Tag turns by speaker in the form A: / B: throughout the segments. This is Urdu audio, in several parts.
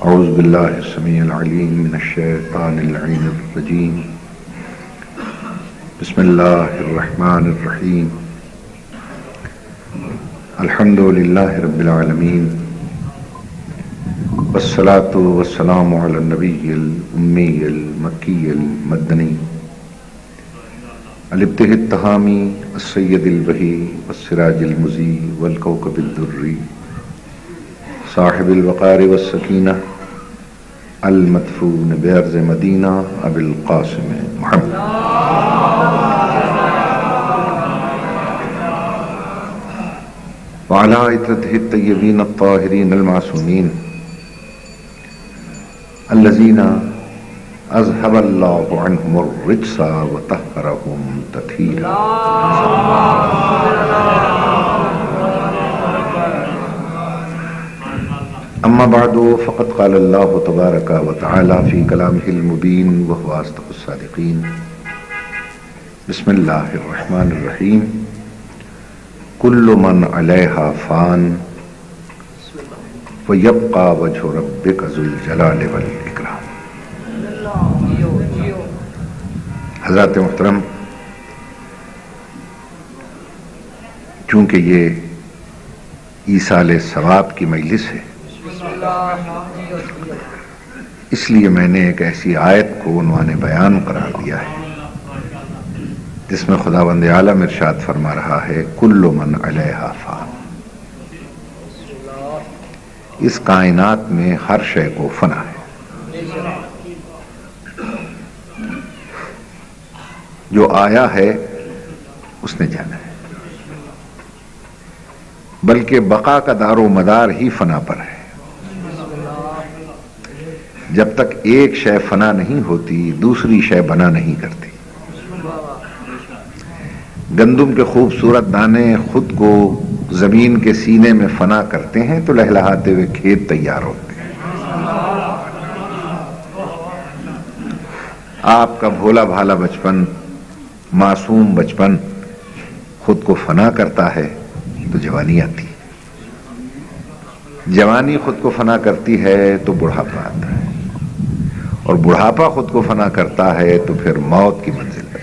A: اعوذ باللہ السمیع العلیم من الشیطان اللعین الرجیم بسم اللہ الرحمن الرحیم الحمد للہ رب العالمین والصلاة والسلام علی النبی الامی المکی المدنی الابتہ التہامی السید البہی والسراج المضی والکوکب الدری صاحب الوقار والسکینہ المدفون بأرض مدینہ ابی القاسم محمد وعلى عترته الطیبین الطاہرین المعصومین الذین اذهب اللہ عنہم الرجس وطہرہم تطہیرا. اما بعد فقد قال اللہ تبارک و تعالی فی کلامہ المبین وهو اصدق الصادقین. بسم اللہ الرحمن الرحیم. کل من علیہا فان ویبقى وجہ ربک ذو الجلال والاکرام. حضرات محترم، چونکہ یہ ایصال ثواب کی مجلس ہے، اس لیے میں نے ایک ایسی آیت کو عنوان بیان قرار دیا ہے جس میں خداوند عالم ارشاد فرما رہا ہے کل من علیہا فان. اس کائنات میں ہر شے کو فنا ہے. جو آیا ہے اس نے جانا ہے، بلکہ بقا کا دار و مدار ہی فنا پر ہے. جب تک ایک شے فنا نہیں ہوتی دوسری شے بنا نہیں کرتی. گندم کے خوبصورت دانے خود کو زمین کے سینے میں فنا کرتے ہیں تو لہلہاتے ہوئے کھیت تیار ہوتے ہیں. آپ کا بھولا بھالا بچپن، معصوم بچپن خود کو فنا کرتا ہے تو جوانی آتی ہے. جوانی خود کو فنا کرتی ہے تو بڑھاپا آتا ہے، اور بڑھاپا خود کو فنا کرتا ہے تو پھر موت کی منزل پر.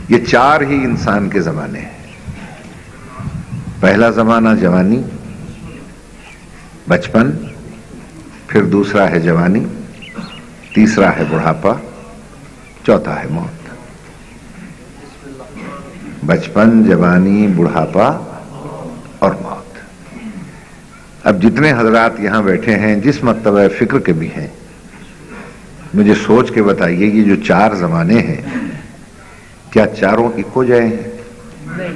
A: یہ چار ہی انسان کے زمانے ہیں. پہلا زمانہ جوانی، بچپن، پھر دوسرا ہے جوانی، تیسرا ہے بڑھاپا، چوتھا ہے موت. بچپن، جوانی، بڑھاپا اور موت. اب جتنے حضرات یہاں بیٹھے ہیں جس مرتبہ فکر کے بھی ہیں، مجھے سوچ کے بتائیے یہ جو چار زمانے ہیں کیا چاروں اکو جائے ہیں؟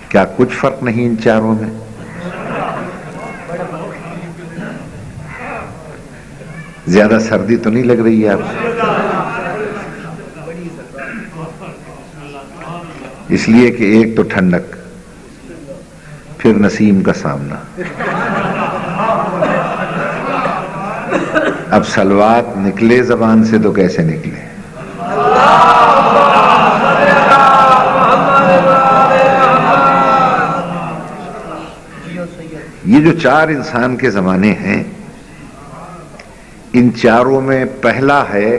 A: کیا کچھ فرق نہیں ان چاروں میں؟ زیادہ سردی تو نہیں لگ رہی ہے آپ کو؟ اس لیے کہ ایک تو ٹھنڈک، پھر نسیم کا سامنا. اب سلوات نکلے زبان سے تو کیسے نکلے؟ یہ جو چار انسان کے زمانے ہیں، ان چاروں میں پہلا ہے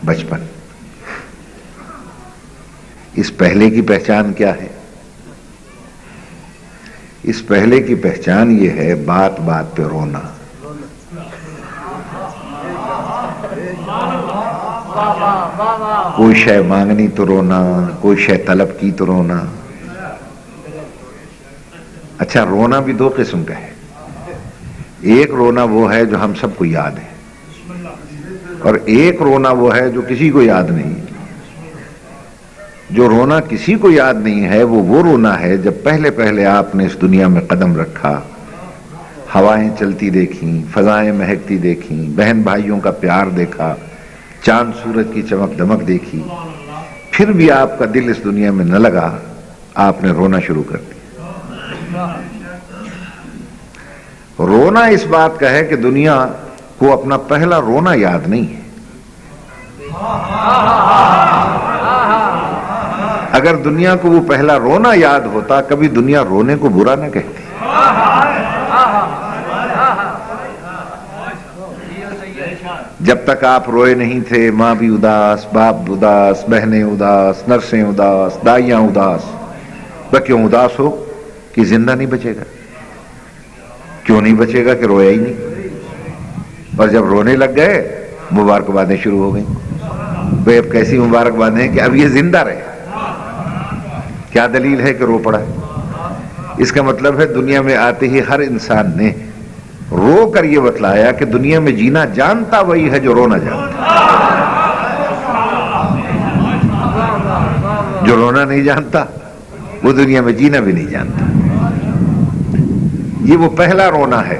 A: بچپن. اس پہلے کی پہچان کیا ہے؟ اس پہلے کی پہچان یہ ہے بات بات پہ رونا. کوئی شے مانگنی تو رونا، کوئی شے طلب کی تو رونا. اچھا، رونا بھی دو قسم کا ہے. ایک رونا وہ ہے جو ہم سب کو یاد ہے، اور ایک رونا وہ ہے جو کسی کو یاد نہیں. جو رونا کسی کو یاد نہیں ہے وہ رونا ہے جب پہلے پہلے آپ نے اس دنیا میں قدم رکھا، ہوائیں چلتی دیکھیں، فضائیں مہکتی دیکھیں، بہن بھائیوں کا پیار دیکھا، چاند سورج کی چمک دمک دیکھی، پھر بھی آپ کا دل اس دنیا میں نہ لگا، آپ نے رونا شروع کر دیا. رونا اس بات کا ہے کہ دنیا کو اپنا پہلا رونا یاد نہیں ہے. اگر دنیا کو وہ پہلا رونا یاد ہوتا کبھی دنیا رونے کو برا نہ کہتی. جب تک آپ روئے نہیں تھے ماں بھی اداس، باپ اداس، بہنیں اداس، نرسیں اداس، دائیاں اداس. کیوں اداس ہو؟ کہ زندہ نہیں بچے گا. کیوں نہیں بچے گا؟ کہ رویا ہی نہیں. اور جب رونے لگ گئے مبارکبادیں شروع ہو گئیں. بھئی اب کیسی مبارکبادیں کہ اب یہ زندہ رہے. کیا دلیل ہے کہ رو پڑا؟ اس کا مطلب ہے دنیا میں آتے ہی ہر انسان نے رو کر یہ بتلایا کہ دنیا میں جینا جانتا وہی ہے جو رونا جانتا. جو رونا نہیں جانتا وہ دنیا میں جینا بھی نہیں جانتا. یہ وہ پہلا رونا ہے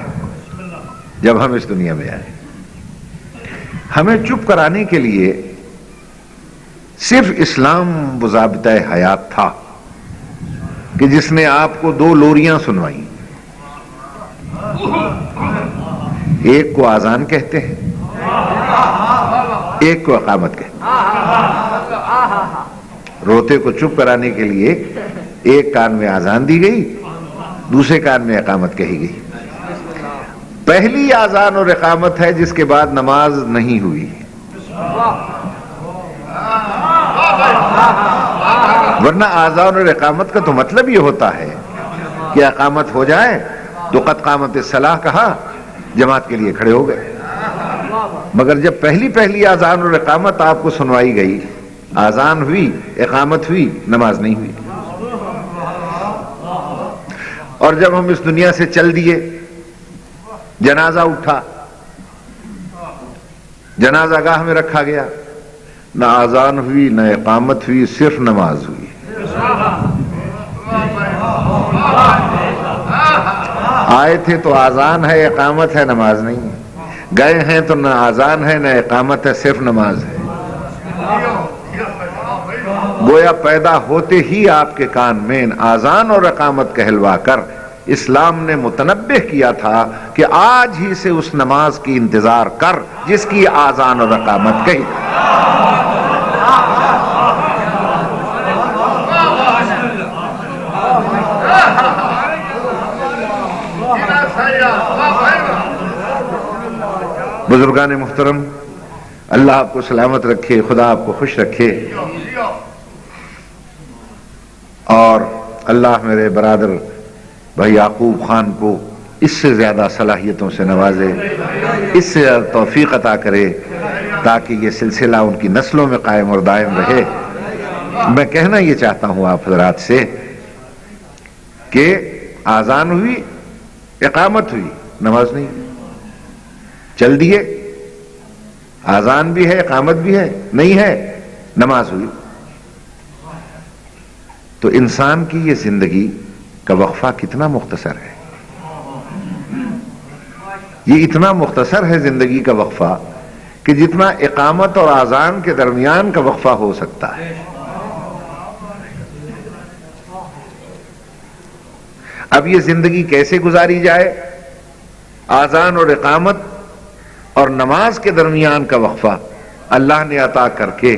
A: جب ہم اس دنیا میں آئے. ہمیں چپ کرانے کے لیے صرف اسلام بضابطہ حیات تھا کہ جس نے آپ کو 2 لوریاں سنوائیں. ایک کو اذان کہتے ہیں، ایک کو اقامت کہتے ہیں. روتے کو چپ کرانے کے لیے ایک کان میں اذان دی گئی، دوسرے کان میں اقامت کہی گئی. پہلی اذان اور اقامت ہے جس کے بعد نماز نہیں ہوئی. ورنہ اذان اور اقامت کا تو مطلب یہ ہوتا ہے کہ اقامت ہو جائے تو قد قامت الصلاۃ کہا، جماعت کے لیے کھڑے ہو گئے. مگر جب پہلی اذان اور اقامت آپ کو سنوائی گئی، اذان ہوئی، اقامت ہوئی، نماز نہیں ہوئی. اور جب ہم اس دنیا سے چل دیے، جنازہ اٹھا، جنازہ گاہ میں رکھا گیا، نہ اذان ہوئی نہ اقامت ہوئی، صرف نماز ہوئی. آئے تھے تو اذان ہے، اقامت ہے، نماز نہیں ہے. گئے ہیں تو نہ اذان ہے نہ اقامت ہے، صرف نماز ہے. گویا پیدا ہوتے ہی آپ کے کان میں اذان اور اقامت کہلوا کر اسلام نے متنبہ کیا تھا کہ آج ہی سے اس نماز کی انتظار کر جس کی اذان اور اقامت کہی. بزرگان محترم، اللہ آپ کو سلامت رکھے، خدا آپ کو خوش رکھے، اور اللہ میرے برادر بھائی یعقوب خان کو اس سے زیادہ صلاحیتوں سے نوازے، اس سے زیادہ توفیق عطا کرے تاکہ یہ سلسلہ ان کی نسلوں میں قائم اور دائم رہے. میں کہنا یہ چاہتا ہوں آپ حضرات سے کہ اذان ہوئی، اقامت ہوئی، نماز نہیں. چل دیے، اذان بھی ہے، اقامت بھی ہے، نہیں ہے، نماز ہوئی. تو انسان کی یہ زندگی کا وقفہ کتنا مختصر ہے. یہ اتنا مختصر ہے زندگی کا وقفہ کہ جتنا اقامت اور اذان کے درمیان کا وقفہ ہو سکتا ہے. اب یہ زندگی کیسے گزاری جائے؟ اذان اور اقامت اور نماز کے درمیان کا وقفہ اللہ نے عطا کر کے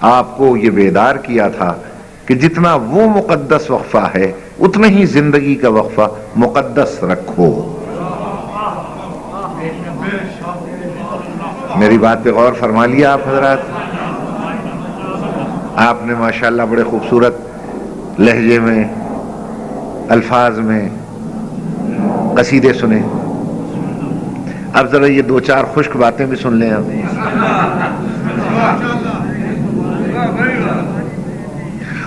A: آپ کو یہ بیدار کیا تھا کہ جتنا وہ مقدس وقفہ ہے اتنا ہی زندگی کا وقفہ مقدس رکھو. میری بات پہ غور فرما لیا آپ حضرات؟ آپ نے ماشاءاللہ بڑے خوبصورت لہجے میں، الفاظ میں قصیدے سنے. اب ذرا یہ 2-4 خشک باتیں بھی سن لیں.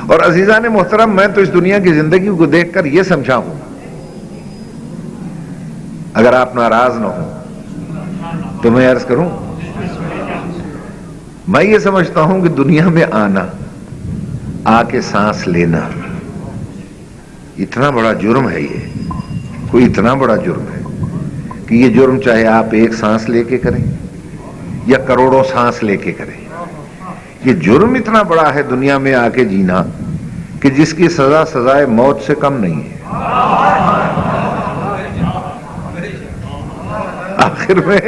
A: اور عزیزان محترم، میں تو اس دنیا کی زندگی کو دیکھ کر یہ سمجھا ہوں، اگر آپ ناراض نہ ہوں تو میں عرض کروں، میں یہ سمجھتا ہوں کہ دنیا میں آنا، آ کے سانس لینا اتنا بڑا جرم ہے. یہ کوئی اتنا بڑا جرم ہے کہ یہ جرم چاہے آپ 1 سانس لے کے کریں یا کروڑوں سانس لے کے کریں، یہ جرم اتنا بڑا ہے دنیا میں آ کے جینا کہ جس کی سزا سزائے موت سے کم نہیں ہے. آخر میں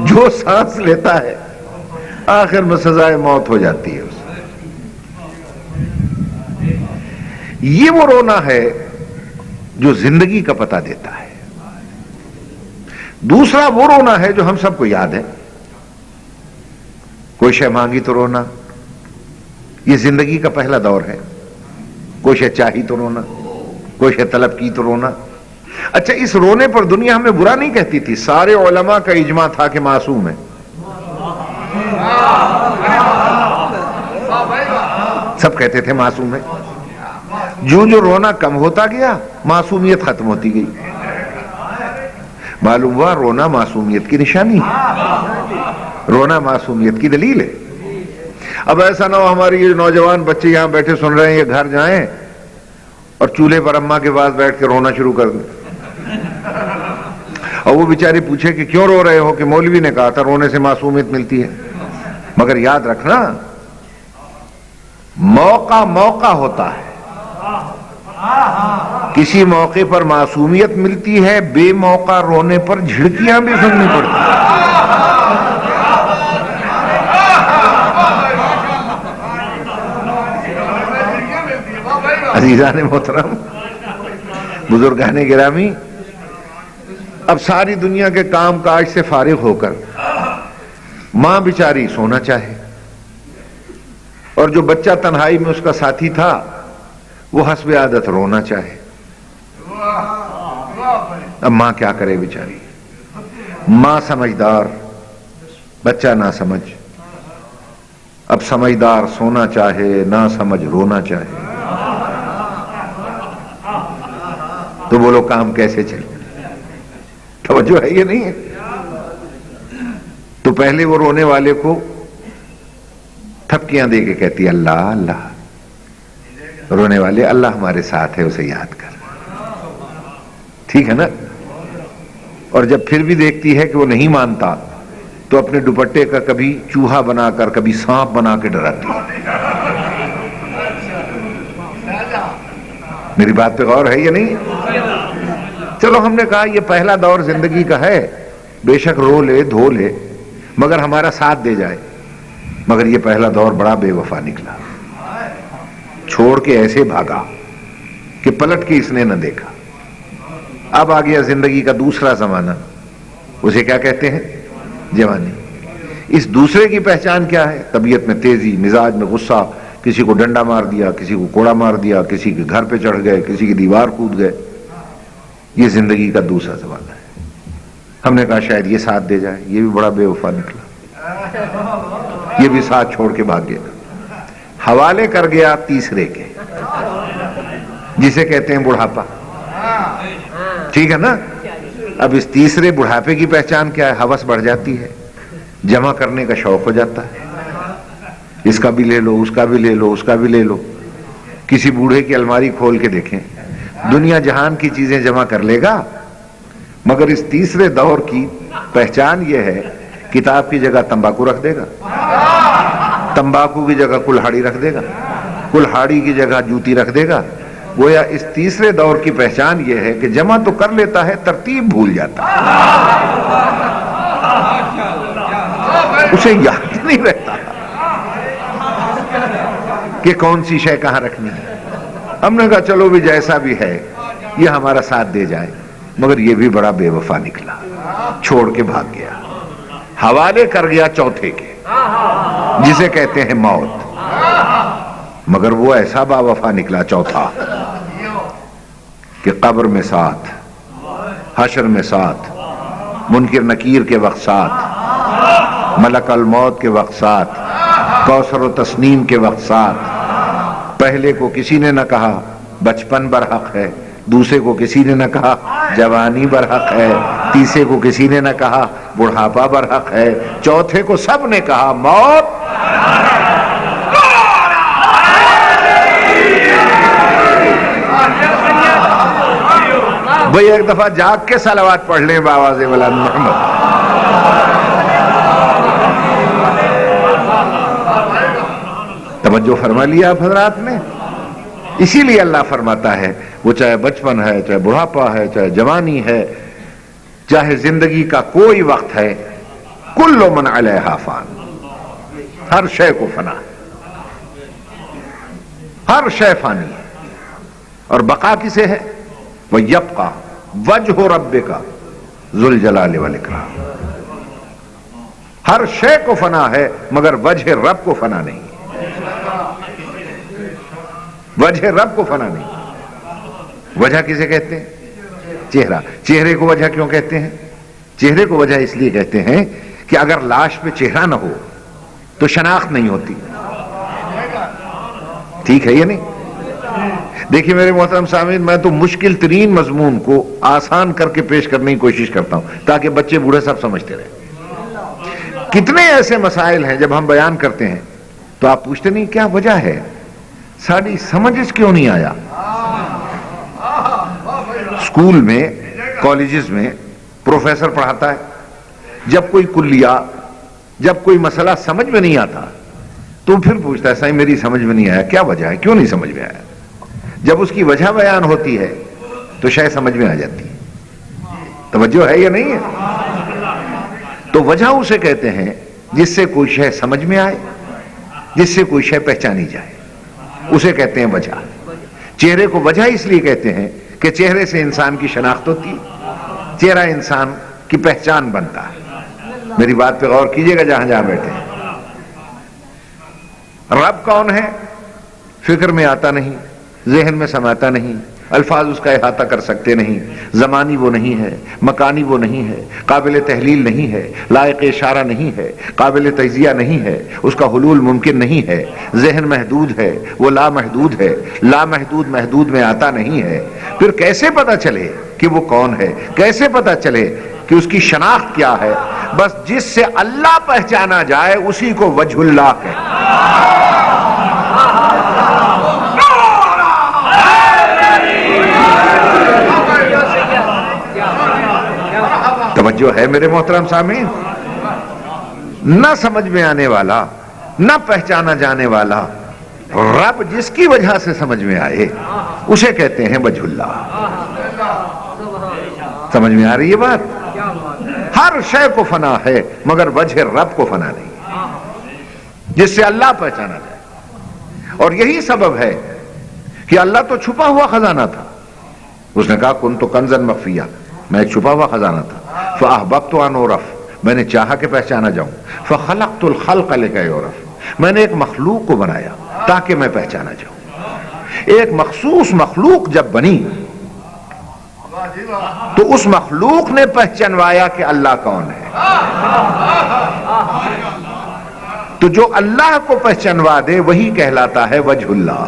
A: جو سانس لیتا ہے آخر میں سزائے موت ہو جاتی ہے. یہ وہ رونا ہے جو زندگی کا پتہ دیتا ہے. دوسرا وہ رونا ہے جو ہم سب کو یاد ہے. کوئی شے مانگی تو رونا، یہ زندگی کا پہلا دور ہے. کوئی شے چاہی تو رونا، کوئی شے طلب کی تو رونا. اچھا، اس رونے پر دنیا ہمیں برا نہیں کہتی تھی. سارے علماء کا اجماع تھا کہ معصوم ہے. سب کہتے تھے معصوم ہے. جو رونا کم ہوتا گیا معصومیت ختم ہوتی گئی. معلوم ہوا رونا معصومیت کی نشانی ہے، رونا معصومیت کی دلیل ہے. اب ایسا نہ ہو ہماری یہ نوجوان بچے یہاں بیٹھے سن رہے ہیں، یہ گھر جائیں اور چولہے پر اماں کے پاس بیٹھ کے رونا شروع کر دیں، اور وہ بیچاری پوچھے کہ کیوں رو رہے ہو؟ کہ مولوی نے کہا تھا رونے سے معصومیت ملتی ہے. مگر یاد رکھنا، موقع ہوتا ہے. کسی موقع پر معصومیت ملتی ہے، بے موقع رونے پر جھڑکیاں بھی سننی پڑتی ہیں. عزیزان محترم، بزرگان گرامی، اب ساری دنیا کے کام کاج سے فارغ ہو کر ماں بیچاری سونا چاہے، اور جو بچہ تنہائی میں اس کا ساتھی تھا وہ حسب عادت رونا چاہے. اب ماں کیا کرے بیچاری؟ ماں سمجھدار، بچہ نہ سمجھ. اب سمجھدار سونا چاہے، نہ سمجھ رونا چاہے، تو بولو کام کیسے چلے؟ توجہ ہے یہ نہیں ہے؟ تو پہلے وہ رونے والے کو تھپکیاں دے کے کہتی اللہ اللہ. رونے والے اللہ ہمارے ساتھ ہے، اسے یاد کر. ٹھیک ہے نا؟ اور جب پھر بھی دیکھتی ہے کہ وہ نہیں مانتا تو اپنے دوپٹے کا کبھی چوہا بنا کر، کبھی سانپ بنا کے ڈراتی ہے. میری بات پہ غور ہے یا نہیں؟ چلو، ہم نے کہا یہ پہلا دور زندگی کا ہے، بے شک رو لے دھو لے مگر ہمارا ساتھ دے جائے. مگر یہ پہلا دور بڑا بے وفا نکلا، چھوڑ کے ایسے بھاگا کہ پلٹ کے اس نے نہ دیکھا. اب آ گیا زندگی کا دوسرا زمانہ، اسے کیا کہتے ہیں؟ جوانی. اس دوسرے کی پہچان کیا ہے؟ طبیعت میں تیزی، مزاج میں غصہ، کسی کو ڈنڈا مار دیا، کسی کو کوڑا مار دیا، کسی کے گھر پہ چڑھ گئے، کسی کی دیوار کود گئے. یہ زندگی کا دوسرا زمانہ ہے. ہم نے کہا شاید یہ ساتھ دے جائے، یہ بھی بڑا بے وفا نکلا، یہ بھی ساتھ چھوڑ کے بھاگ گیا. حوالے کر گیا تیسرے کے، جسے کہتے ہیں بڑھاپا. ٹھیک ہے نا؟ اب اس تیسرے بڑھاپے کی پہچان کیا ہے؟ ہوس بڑھ جاتی ہے، جمع کرنے کا شوق ہو جاتا ہے. اس کا بھی لے لو، اس کا بھی لے لو، اس کا بھی لے لو. کسی بوڑھے کی الماری کھول کے دیکھیں، دنیا جہان کی چیزیں جمع کر لے گا، مگر اس تیسرے دور کی پہچان یہ ہے، کتاب کی جگہ تمباکو رکھ دے گا، تمباکو کی جگہ کلہاڑی رکھ دے گا، کلہاڑی کی جگہ جوتی رکھ دے گا. گویا اس تیسرے دور کی پہچان یہ ہے کہ جمع تو کر لیتا ہے، ترتیب بھول جاتا ہے، اسے یاد نہیں رہتا کہ کون سی شے کہاں رکھنی ہے. ہم نے کہا چلو بھی جیسا بھی ہے یہ ہمارا ساتھ دے جائے، مگر یہ بھی بڑا بے وفا نکلا، چھوڑ کے بھاگ گیا. حوالے کر گیا چوتھے کے، جسے کہتے ہیں موت. مگر وہ ایسا با وفا نکلا چوتھا کہ قبر میں ساتھ، حشر میں ساتھ، منکر نکیر کے وقت ساتھ، ملک الموت کے وقت ساتھ، کوثر و تسنیم کے وقت ساتھ. پہلے کو کسی نے نہ کہا بچپن برحق ہے، دوسرے کو کسی نے نہ کہا جوانی برحق ہے، تیسرے کو کسی نے نہ کہا بڑھاپا برحق ہے، چوتھے کو سب نے کہا موت. بھئی ایک دفعہ جاگ کے صلوات پڑھ لیں بآواز بلند محمد. توجہ فرما لیا آپ حضرات نے؟ اسی لیے اللہ فرماتا ہے وہ چاہے بچپن ہے، چاہے بڑھاپا ہے، چاہے جوانی ہے، چاہے زندگی کا کوئی وقت ہے، کل من علیہا فان، ہر شے کو فنا ہے، ہر شے فانی ہے. اور بقا کسے ہے؟ وَيَبْقَى وَجْهُ رَبِّكَ ذُو الْجَلَالِ وَالْإِكْرَامِ. ہر شے کو فنا ہے مگر وجہ رب کو فنا نہیں. وجہ رب کو فنا نہیں. وجہ کسے کہتے ہیں؟ چہرہ. چہرے کو وجہ کیوں کہتے ہیں؟ چہرے کو وجہ اس لیے کہتے ہیں کہ اگر لاش پہ چہرہ نہ ہو تو شناخت نہیں ہوتی. ٹھیک ہے یا نہیں؟ دیکھیے میرے محترم سامعین، میں تو مشکل ترین مضمون کو آسان کر کے پیش کرنے کی کوشش کرتا ہوں تاکہ بچے بوڑھے سب سمجھتے رہیں. کتنے ایسے مسائل ہیں جب ہم بیان کرتے ہیں تو آپ پوچھتے نہیں کیا وجہ ہے، ساری سمجھ کیوں نہیں آیا. اسکول میں، کالجز میں پروفیسر پڑھاتا ہے، جب کوئی کلیہ، جب کوئی مسئلہ سمجھ میں نہیں آتا تو پھر پوچھتا ہے صحیح میری سمجھ میں نہیں آیا، کیا وجہ ہے، کیوں نہیں سمجھ میں آیا. جب اس کی وجہ بیان ہوتی ہے تو شاید سمجھ میں آ جاتی ہے. توجہ ہے یا نہیں ہے؟ تو وجہ اسے کہتے ہیں جس سے کوئی شے سمجھ میں آئے، جس سے کوئی شے پہچانی جائے، اسے کہتے ہیں وجہ. چہرے کو وجہ اس لیے کہتے ہیں کہ چہرے سے انسان کی شناخت ہوتی ہے، چہرہ انسان کی پہچان بنتا ہے. میری بات پہ غور کیجئے گا جہاں جہاں بیٹھے ہیں. رب کون ہے فکر میں آتا نہیں، ذہن میں سماتا نہیں، الفاظ اس کا احاطہ کر سکتے نہیں. زمانی وہ نہیں ہے، مکانی وہ نہیں ہے، قابل تحلیل نہیں ہے، لائق اشارہ نہیں ہے، قابل تجزیہ نہیں ہے، اس کا حلول ممکن نہیں ہے. ذہن محدود ہے، وہ لامحدود ہے، لامحدود محدود میں آتا نہیں ہے. پھر کیسے پتہ چلے کہ وہ کون ہے؟ کیسے پتہ چلے کہ اس کی شناخت کیا ہے؟ بس جس سے اللہ پہچانا جائے اسی کو وجہ اللہ کہتے. توجہ ہے میرے محترم سامعین؟ نہ سمجھ میں آنے والا، نہ پہچانا جانے والا رب جس کی وجہ سے سمجھ میں آئے اسے کہتے ہیں وجہ اللہ. سمجھ میں آ رہی ہے بات؟ ہر شے کو فنا ہے مگر وجہ رب کو فنا نہیں، جس سے اللہ پہچانا جائے. اور یہی سبب ہے کہ اللہ تو چھپا ہوا خزانہ تھا. اس نے کہا کنت کنزا مخفیہ، میں ایک چھپا ہوا خزانہ تھا. فاحببت ان اعرف، میں نے چاہا کہ پہچانا جاؤں. فخلقت الخلق لکی یعرف، میں نے ایک مخلوق کو بنایا تاکہ میں پہچانا جاؤں. ایک مخصوص مخلوق جب بنی تو اس مخلوق نے پہچانوایا کہ اللہ کون ہے. تو جو اللہ کو پہچانوا دے وہی کہلاتا ہے وجہ اللہ.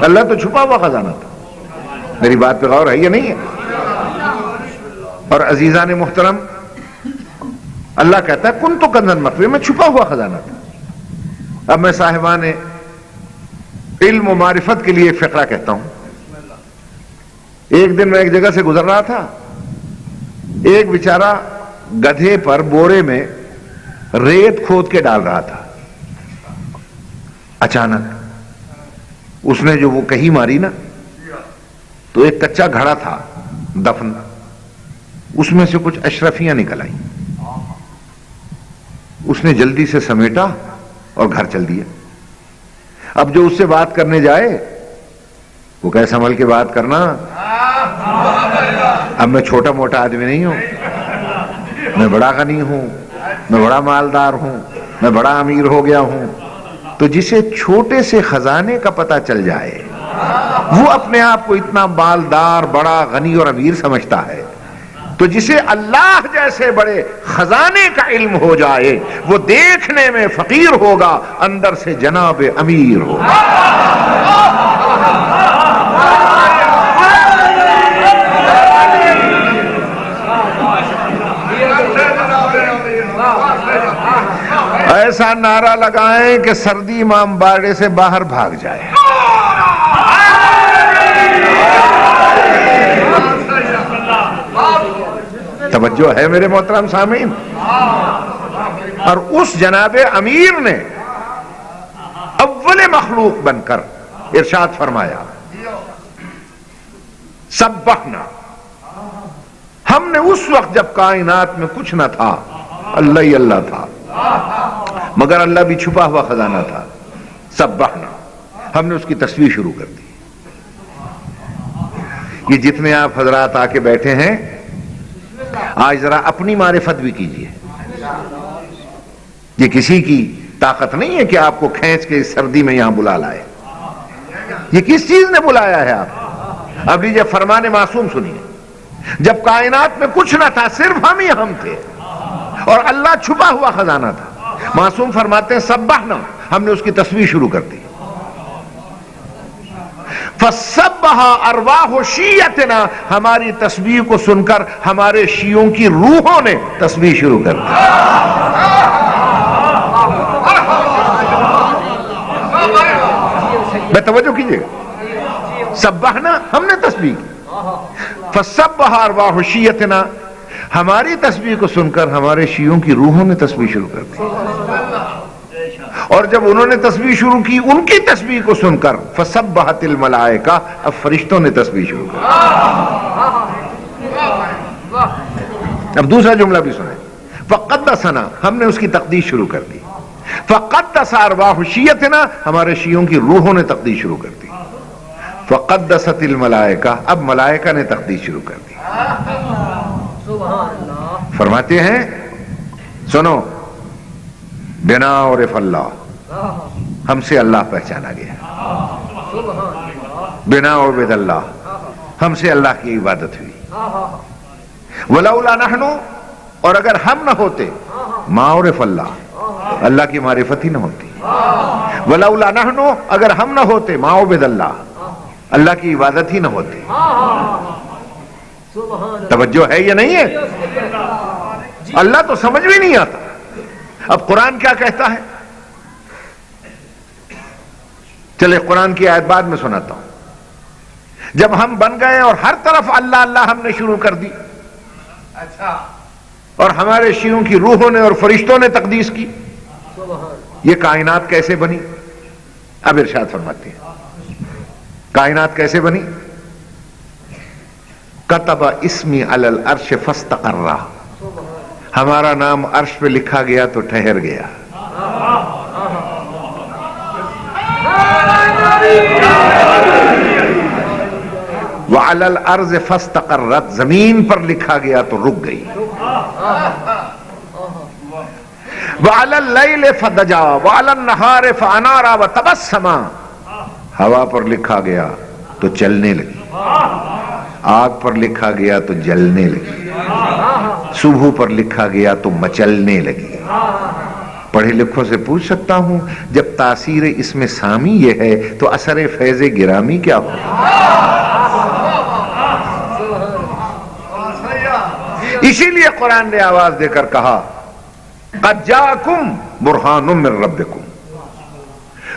A: اللہ تو چھپا ہوا خزانہ تھا. میری بات پہ غور ہے یا نہیں ہے؟ اور عزیزان محترم، اللہ کہتا ہے کن تو کنزن مخفی، میں چھپا ہوا خزانہ تھا. اب میں صاحبان علم و معرفت کے لیے ایک فقرہ کہتا ہوں. ایک دن میں ایک جگہ سے گزر رہا تھا، ایک بیچارہ گدھے پر بورے میں ریت کھود کے ڈال رہا تھا. اچانک اس نے جو وہ کہی ماری نا تو ایک کچا گھڑا تھا دفن، اس میں سے کچھ اشرفیاں نکل آئیں. اس نے جلدی سے سمیٹا اور گھر چل دیا. اب جو اس سے بات کرنے جائے وہ کہے سنبھل کے بات کرنا، اب میں چھوٹا موٹا آدمی نہیں ہوں، میں بڑا غنی ہوں، میں بڑا مالدار ہوں، میں بڑا امیر ہو گیا ہوں. تو جسے چھوٹے سے خزانے کا پتہ چل جائے وہ اپنے آپ کو اتنا مالدار، بڑا غنی اور امیر سمجھتا ہے. تو جسے اللہ جیسے بڑے خزانے کا علم ہو جائے وہ دیکھنے میں فقیر ہوگا، اندر سے جناب امیر ہوگا. ایسا نعرہ لگائیں کہ سردی امام باڑے سے باہر بھاگ جائے. توجہ ہے میرے محترم سامعین؟ اور اس جناب امیر نے اول مخلوق بن کر ارشاد فرمایا سبحنا، ہم نے اس وقت جب کائنات میں کچھ نہ تھا اللہ ہی اللہ تھا، مگر اللہ بھی چھپا ہوا خزانہ تھا. سبحنا، ہم نے اس کی تصویر شروع کر دی. یہ جتنے آپ حضرات آ کے بیٹھے ہیں آج ذرا اپنی معرفت بھی کیجیے. یہ کسی کی طاقت نہیں ہے کہ آپ کو کھینچ کے اس سردی میں یہاں بلا لائے. یہ کس چیز نے بلایا ہے آپ؟ اب لیجیے فرمان معصوم سنیے. جب کائنات میں کچھ نہ تھا، صرف ہم ہی ہم تھے اور اللہ چھپا ہوا خزانہ تھا، معصوم فرماتے ہیں سبحنا، ہم نے اس کی تسبیح شروع کر دی. فَسَبَّحَ أَرْوَاحُ شِيَّتِنَا، ہماری تسبیح کو سن کر ہمارے شیعوں کی روحوں نے تسبیح شروع کر دی. میں توجہ کیجئے گا، سبحنا ہم نے تسبیح کی. فَسَبَّحَ أَرْوَاحُ شِيَّتِنَا، ہماری تسبیح کو سن کر ہمارے شیعوں کی روحوں نے تسبیح شروع کر دی. اور جب انہوں نے تسبیح شروع کی، ان کی تسبیح کو سن کر فَسَبَّحَتِ الْمَلَائِکَةُ، اب فرشتوں نے تسبیح شروع کر دی. اب دوسرا جملہ بھی سنیں. فَقَدَّسَنَا، ہم نے اس کی تقدیس شروع کر دی. فَقَدَّسَ أَرْوَاحُ شِيَّتِنَا، ہمارے شیعوں کی روحوں نے تقدیس شروع کر دی. فَقَدَّسَتِ الْمَلَائِکَةُ، اب ملائکہ نے تقدیس شروع کر دی. فرماتے ہیں سنو، بنا عرف اللہ، ہم سے اللہ پہچانا گیا. بنا عبد اللہ، ہم سے اللہ کی عبادت ہوئی. ولولا نحن، اور اگر ہم نہ ہوتے، ما عرف اللہ، اللہ کی معرفت ہی نہ ہوتی. ولولا نحن، اگر ہم نہ ہوتے، ما عبد اللہ، اللہ کی عبادت ہی نہ ہوتی. توجہ ہے یا نہیں ہے؟ اللہ تو سمجھ بھی نہیں آتا. اب قرآن کیا کہتا ہے؟ چلے قرآن کی آیت بعد میں سناتا ہوں. جب ہم بن گئے اور ہر طرف اللہ اللہ ہم نے شروع کر دی، اور ہمارے شیعوں کی روحوں نے اور فرشتوں نے تقدیس کی، یہ کائنات کیسے بنی؟ اب ارشاد فرماتے ہیں کائنات کیسے بنی. کتب اسمی علی العرش فاستقر، ہمارا نام عرش پہ لکھا گیا تو ٹھہر گیا. وعلی الارض فاستقرت، زمین پر لکھا گیا تو رک گئی. وعلی اللیل فدجا وعلی النہار فانارا وتبسم، ہوا پر لکھا گیا تو چلنے لگی، آگ پر لکھا گیا تو جلنے لگی، صبح پر لکھا گیا تو مچلنے لگی. پڑھے لکھوں سے پوچھ سکتا ہوں، جب تاثیر اس میں سامی یہ ہے تو اثر فیض گرامی کیا ہو؟ اسی لیے قرآن نے آواز دے کر کہا قد جاءکم برہان من ربکم،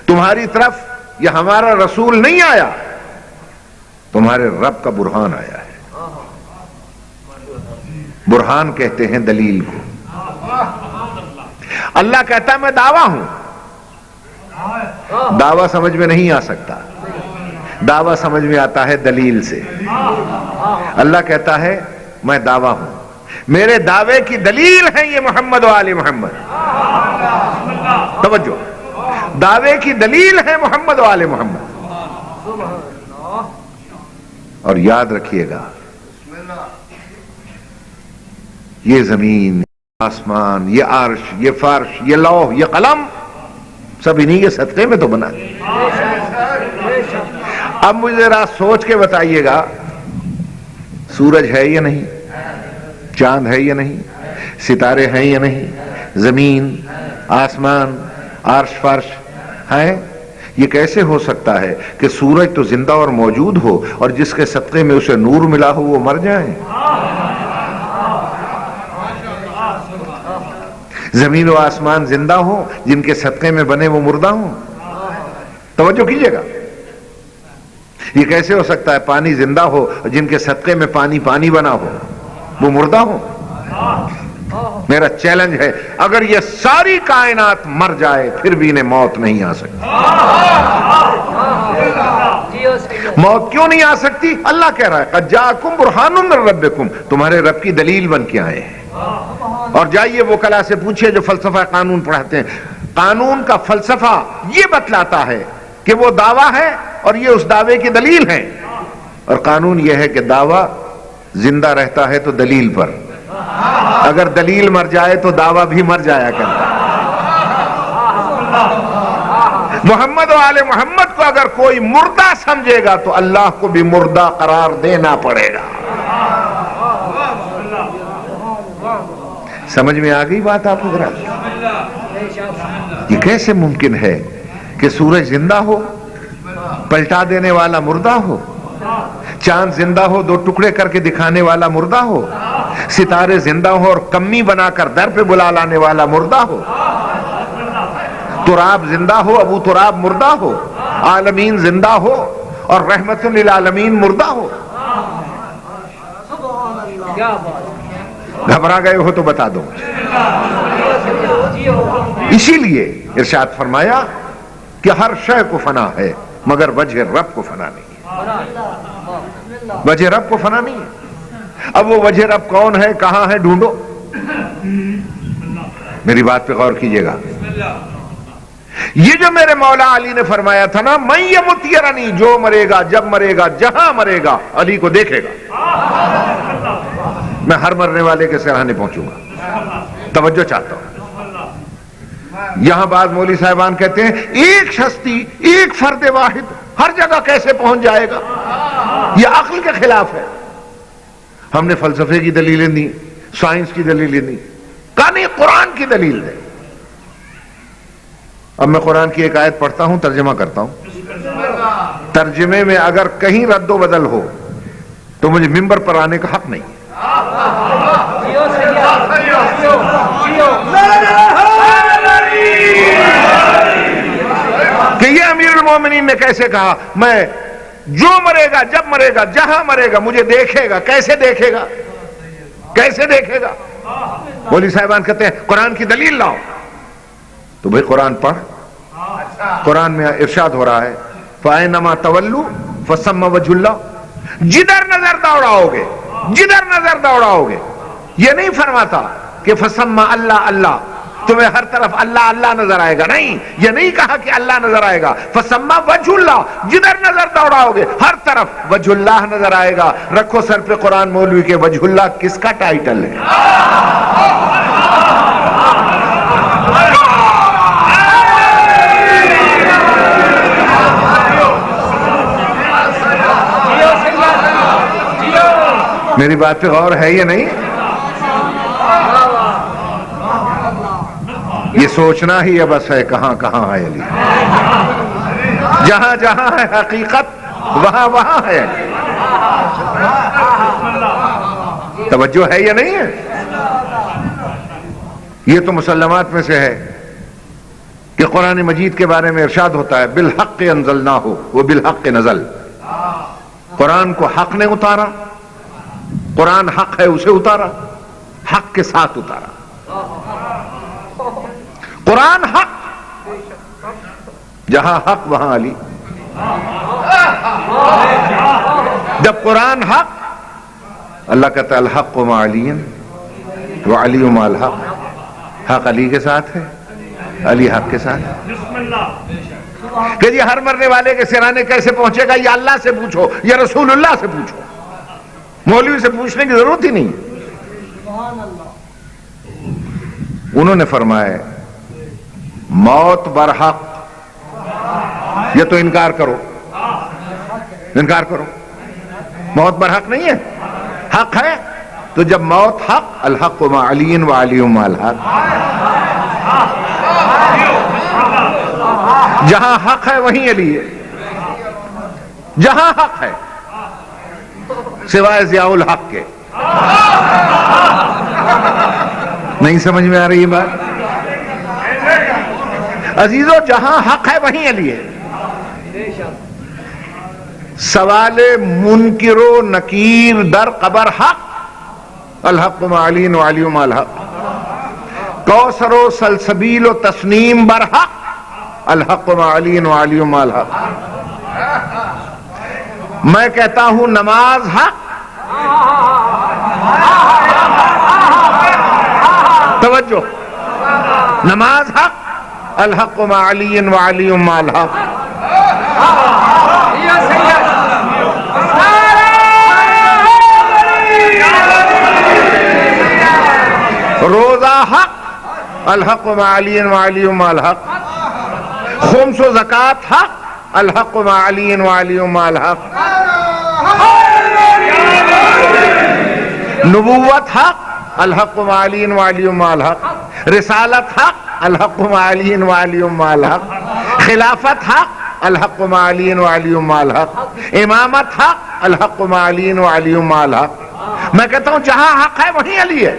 A: تمہاری طرف یہ ہمارا رسول نہیں آیا، تمہارے رب کا برہان آیا ہے. برہان کہتے ہیں دلیل کو. اللہ کہتا ہے میں دعویٰ ہوں. دعویٰ سمجھ میں نہیں آ سکتا، دعویٰ سمجھ میں آتا ہے دلیل سے. اللہ کہتا ہے میں دعویٰ ہوں، میرے دعوے کی دلیل ہے یہ محمد و آل محمد. توجہ، دعوے کی دلیل ہے محمد و آل محمد. اور یاد رکھیے گا، یہ زمین، آسمان، یہ عرش، یہ فرش، یہ لوح، یہ قلم، سب انہی کے صدقے میں تو بنا. اب مجھے ذرا سوچ کے بتائیے گا، سورج ہے یا نہیں، چاند ہے یا نہیں، ستارے ہیں یا نہیں، زمین، آسمان، عرش، فرش ہیں؟ یہ کیسے ہو سکتا ہے کہ سورج تو زندہ اور موجود ہو اور جس کے صدقے میں اسے نور ملا ہو وہ مر جائے؟ زمین و آسمان زندہ ہو، جن کے صدقے میں بنے وہ مردہ ہوں؟ توجہ کیجئے گا، یہ کیسے ہو سکتا ہے پانی زندہ ہو اور جن کے صدقے میں پانی پانی بنا ہو وہ مردہ ہو؟ میرا چیلنج ہے، اگر یہ ساری کائنات مر جائے پھر بھی انہیں موت نہیں آ سکتی. موت کیوں نہیں آ سکتی؟ اللہ کہہ رہا ہے قد جاءکم برہان من ربکم، تمہارے رب کی دلیل بن کے آئے ہیں. اور جائیے وکلا سے پوچھئے جو فلسفہ قانون پڑھاتے ہیں، قانون کا فلسفہ یہ بتلاتا ہے کہ وہ دعویٰ ہے اور یہ اس دعوے کی دلیل ہے. اور قانون یہ ہے کہ دعویٰ زندہ رہتا ہے تو دلیل پر، اگر دلیل مر جائے تو دعویٰ بھی مر جایا کرتا ہے۔ محمد و آل محمد کو اگر کوئی مردہ سمجھے گا تو اللہ کو بھی مردہ قرار دینا پڑے گا۔ سمجھ میں آ گئی بات آپ کو؟ یہ کیسے ممکن ہے کہ سورج زندہ ہو، پلٹا دینے والا مردہ ہو، چاند زندہ ہو، دو ٹکڑے کر کے دکھانے والا مردہ ہو، ستارے زندہ ہو اور کمی بنا کر در پہ بلا لانے والا مردہ ہو، تراب زندہ ہو، ابو تراب مردہ ہو، عالمین زندہ ہو اور رحمت للعالمین مردہ ہو۔ گھبرا گئے ہو تو بتا دو۔ اسی لیے ارشاد فرمایا کہ ہر شے کو فنا ہے مگر وجہ رب کو فنا نہیں ہے، وجہ رب کو فنا نہیں ہے۔ اب وہ وجہ رب کون ہے، کہاں ہے، ڈھونڈو۔ میری بات پہ غور کیجئے گا۔ یہ جو میرے مولا علی نے فرمایا تھا نا، میں یمت یرنی، جو مرے گا، جب مرے گا، جہاں مرے گا، علی کو دیکھے گا۔ میں ہر مرنے والے کے سراہنے پہنچوں گا، توجہ چاہتا ہوں۔ یہاں بعض مولوی صاحبان کہتے ہیں ایک ہستی، ایک فرد واحد ہر جگہ کیسے پہنچ جائے گا، یہ عقل کے خلاف ہے۔ ہم نے فلسفے کی دلیلیں دی، سائنس کی دلیلیں دی، کہا نہیں قرآن کی دلیل دے۔ اب میں قرآن کی ایک آیت پڑھتا ہوں، ترجمہ کرتا ہوں، ترجمے میں اگر کہیں رد و بدل ہو تو مجھے ممبر پر آنے کا حق نہیں۔ کہ یہ امیر المومنین نے کیسے کہا، میں جو مرے گا، جب مرے گا، جہاں مرے گا، مجھے دیکھے گا۔ کیسے دیکھے گا، کیسے دیکھے گا؟ مولوی صاحبان کہتے ہیں قرآن کی دلیل لاؤ۔ تو بھئی قرآن پڑھ، قرآن میں ارشاد ہو رہا ہے فَأَيْنَمَا تَوَلُّوا فَثَمَّ وَجْهُ اللَّهِ، جدھر نظر دوڑاؤ گے، جدھر نظر دوڑاؤ گے۔ یہ نہیں فرماتا کہ فَثَمَّ اللہ اللہ، تمہیں ہر طرف اللہ اللہ نظر آئے گا، نہیں، یہ نہیں کہا کہ اللہ نظر آئے گا۔ فَثَمَّ وَجْهُ اللَّهِ، جدھر نظر دوڑاؤ گے ہر طرف وجہ اللہ نظر آئے گا۔ رکھو سر پہ قرآن مولوی کے، وجہ اللہ کس کا ٹائٹل ہے؟ میری بات پہ غور ہے یا نہیں؟ یہ سوچنا ہی ہے بس ہے کہاں کہاں ہے علی، جہاں جہاں ہے حقیقت وہاں وہاں ہے علی۔ توجہ ہے یا نہیں ہے؟ یہ تو مسلمات میں سے ہے کہ قرآن مجید کے بارے میں ارشاد ہوتا ہے بالحق انزلناہ و بالحق نزل، قرآن کو حق نے اتارا، قرآن حق ہے اسے اتارا، حق کے ساتھ اتارا۔ قرآن حق، جہاں حق وہاں علی۔ جب قرآن حق، اللہ کہتا ہے الحق مع علی وعلی مع الحق، حق علی کے ساتھ ہے، علی حق کے ساتھ ہے۔ کہ یہ ہر مرنے والے کے سرانے کیسے پہنچے گا، یہ اللہ سے پوچھو یا رسول اللہ سے پوچھو، مولوی سے پوچھنے کی ضرورت ہی نہیں۔ انہوں نے فرمایا موت برحق، یہ تو انکار کرو، انکار کرو، موت برحق نہیں ہے، حق ہے۔ تو جب موت حق، الحق مع علی وعلی مع الحق، جہاں حق ہے وہیں علی ہے، جہاں حق ہے سوائے ضیاء الحق کے۔ نہیں سمجھ میں آ رہی یہ بات؟ عزیزو جہاں حق ہے وہیں علی ہے۔ سوال منکر و نکیر در قبر حق، الحق مع علی وعلی مع الحق۔ کوثر و سلسبیل و تسنیم بر حق، الحق مع علی وعلی مع الحق۔ میں کہتا ہوں نماز حق، توجہ، نماز حق، الحق مع علی وعلی مع الحق۔ الحق مع علی وعلی مع الحق. خمس و زکات حق، الحق مع علی وعلی مع الحق. نبوت حق، الحق مع علی وعلی مع الحق. رسالت حق، الحق مع علی وعلی مع الحق. خلافت حق، الحق مع علی وعلی مع الحق. امامت حق، الحق مع علی وعلی مع الحق. میں کہتا ہوں جہاں حق ہے وہیں علی ہے.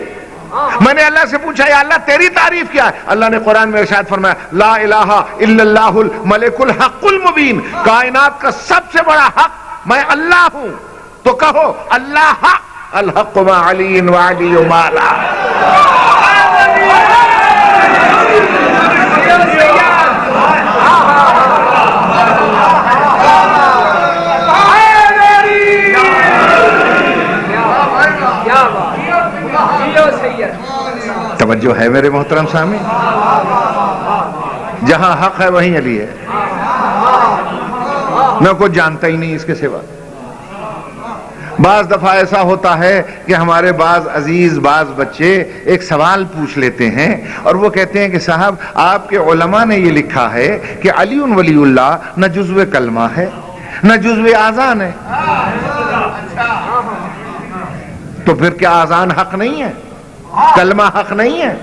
A: میں نے اللہ سے پوچھا یا اللہ تیری تعریف کیا ہے؟ اللہ نے قرآن میں ارشاد فرمایا لا الہ الا اللہ الملک الحق المبین. کائنات کا سب سے بڑا حق میں اللہ ہوں. تو کہو اللہ حق، الحق مع علی وعلی مع الحق. توجہ ہے میرے محترم سامع؟ جہاں حق ہے وہیں علی ہے. میں کچھ جانتا ہی نہیں اس کے سوا. بعض دفعہ ایسا ہوتا ہے کہ ہمارے بعض عزیز بعض بچے ایک سوال پوچھ لیتے ہیں اور وہ کہتے ہیں کہ صاحب آپ کے علماء نے یہ لکھا ہے کہ علی ولی اللہ نہ جزو کلمہ ہے نہ جزو آذان ہے. تو پھر کیا آذان حق نہیں ہے؟ کلمہ حق نہیں ہے؟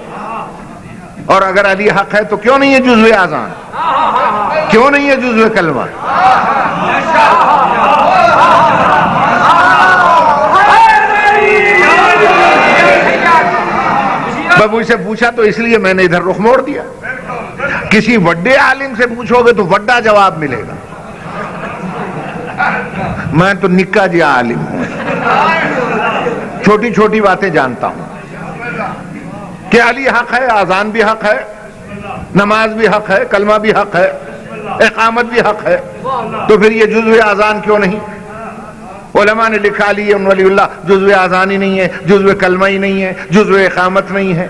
A: اور اگر علی حق ہے تو کیوں نہیں ہے جزو آذان؟ کیوں نہیں ہے جزو کلمہ؟ میں مجھ سے پوچھا تو اس لیے میں نے ادھر رخ موڑ دیا. کسی وڈے عالم سے پوچھو گے تو وڈا جواب ملے گا. میں تو نکا جی عالم ہوں، چھوٹی چھوٹی باتیں جانتا ہوں کہ علی حق ہے، آذان بھی حق ہے، نماز بھی حق ہے، کلمہ بھی حق ہے، اقامت بھی حق ہے. تو پھر یہ جزو آذان کیوں نہیں؟ علماء نے لکھا علی ولی اللہ جزو آذان ہی نہیں ہے، جزو کلمہ ہی نہیں ہے، جزو اقامت نہیں ہے،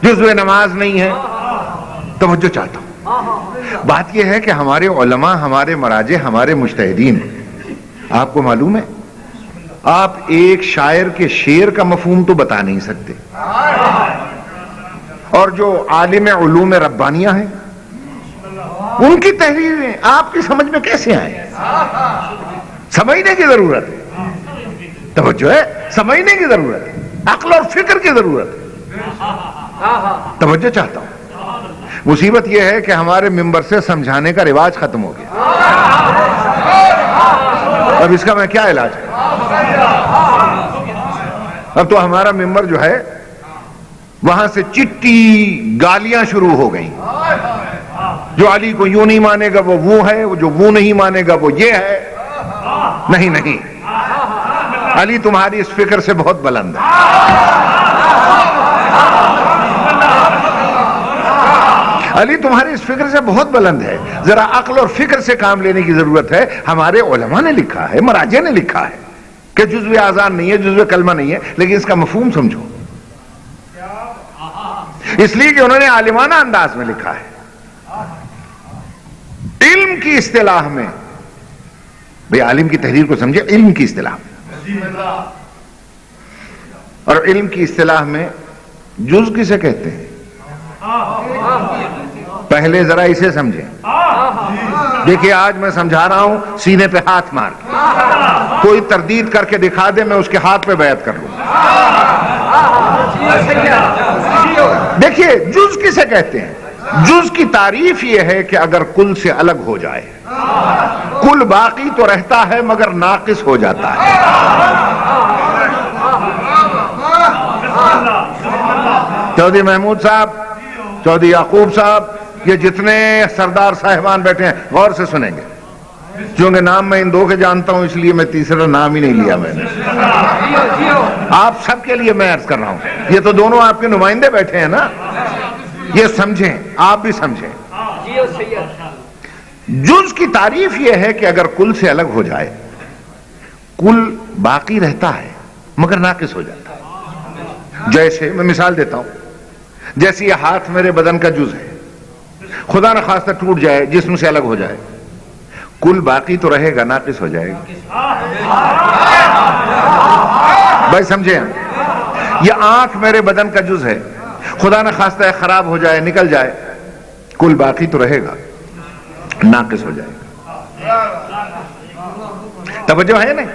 A: جزو نماز نہیں ہے. توجہ چاہتا ہوں. بات یہ ہے کہ ہمارے علماء، ہمارے مراجع، ہمارے مجتہدین، آپ کو معلوم ہے آپ ایک شاعر کے شعر کا مفہوم تو بتا نہیں سکتے، اور جو عالم علوم ربانیہ ہیں ان کی تحریریں آپ کی سمجھ میں کیسے آئیں؟ سمجھنے کی ضرورت ہے. توجہ ہے، سمجھنے کی ضرورت ہے، عقل اور فکر کی ضرورت ہے. توجہ چاہتا ہوں. مصیبت یہ ہے کہ ہمارے ممبر سے سمجھانے کا رواج ختم ہو گیا. اب اس کا میں کیا علاج ہے؟ اب تو ہمارا ممبر جو ہے وہاں سے چٹی گالیاں شروع ہو گئیں. جو علی کو یوں نہیں مانے گا وہ ہے، جو وہ نہیں مانے گا وہ یہ ہے. نہیں نہیں، علی تمہاری اس فکر سے بہت بلند ہے. علی تمہاری اس فکر سے بہت بلند ہے. ذرا عقل اور فکر سے کام لینے کی ضرورت ہے. ہمارے علماء نے لکھا ہے، مراجع نے لکھا ہے کہ جزو آذان نہیں ہے، جزو کلمہ نہیں ہے، لیکن اس کا مفہوم سمجھو. اس لیے کہ انہوں نے عالمانہ انداز میں لکھا ہے. علم کی اصطلاح میں، بھئی عالم کی تحریر کو سمجھے، علم کی اصطلاح میں، اور علم کی اصطلاح میں جز کسے کہتے ہیں؟ پہلے ذرا اسے سمجھیں. دیکھیے آج میں سمجھا رہا ہوں سینے پہ ہاتھ مار کے، کوئی تردید کر کے دکھا دے میں اس کے ہاتھ پہ بیعت کر لوں. دیکھیے جز کسے کہتے ہیں؟ جز کی تعریف یہ ہے کہ اگر کل سے الگ ہو جائے. کل باقی تو رہتا ہے مگر ناقص ہو جاتا ہے. چودھری محمود صاحب، چودھری یعقوب صاحب، یہ جتنے سردار صاحبان بیٹھے ہیں غور سے سنیں گے. چونکہ نام میں ان دو کے جانتا ہوں اس لیے میں تیسرا نام ہی نہیں لیا میں نے. آپ سب کے لیے میں عرض کر رہا ہوں، یہ تو دونوں آپ کے نمائندے بیٹھے ہیں نا، یہ سمجھیں، آپ بھی سمجھیں. جز کی تعریف یہ ہے کہ اگر کل سے الگ ہو جائے، کل باقی رہتا ہے مگر ناقص ہو جاتا ہے. جیسے میں مثال دیتا ہوں، جیسے یہ ہاتھ میرے بدن کا جز ہے، خدا نہ خواستہ ٹوٹ جائے، جسم سے الگ ہو جائے، کل باقی تو رہے گا، ناقص ہو جائے گا. بھائی سمجھے؟ یہ آنکھ میرے بدن کا جز ہے، خدا نہ خواستہ ہے خراب ہو جائے، نکل جائے، کل باقی تو رہے گا، ناقص ہو جائے گا۔ توجہ ہے نہیں؟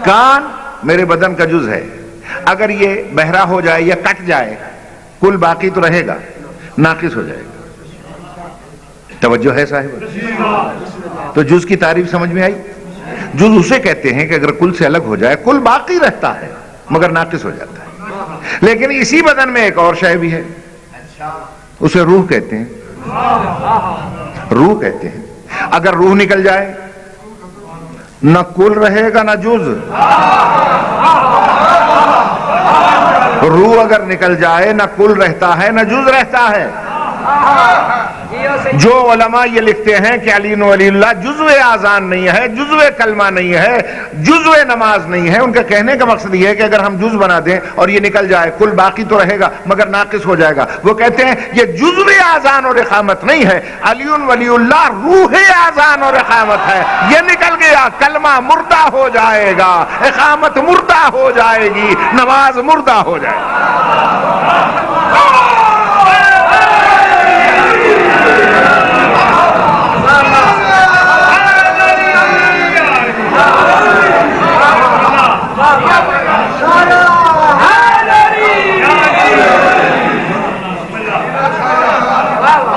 A: کان میرے بدن کا جز ہے، اگر یہ بہرا ہو جائے یا کٹ جائے، کل باقی تو رہے گا، ناقص ہو جائے گا۔ توجہ ہے صاحب؟ تو جز کی تعریف سمجھ میں آئی؟ جز اسے کہتے ہیں کہ اگر کل سے الگ ہو جائے، کل باقی رہتا ہے مگر ناقص ہو جاتا ہے۔ لیکن اسی بدن میں ایک اور شے بھی ہے، اسے روح کہتے ہیں، روح کہتے ہیں۔ اگر روح نکل جائے، نہ کل رہے گا نہ جز۔ روح اگر نکل جائے، نہ کل رہتا ہے نہ جز رہتا ہے۔ جو علماء یہ لکھتے ہیں کہ علی ولی اللہ جزو آذان نہیں ہے، جزو کلمہ نہیں ہے، جزو نماز نہیں ہے، ان کا کہنے کا مقصد یہ ہے کہ اگر ہم جز بنا دیں اور یہ نکل جائے، کل باقی تو رہے گا مگر ناقص ہو جائے گا۔ وہ کہتے ہیں یہ جزو آذان اور اقامت نہیں ہے، علی ولی اللہ روح آذان اور اقامت ہے۔ یہ نکل گیا، کلمہ مردہ ہو جائے گا، اقامت مردہ ہو جائے گی، نماز مردہ ہو جائے گی۔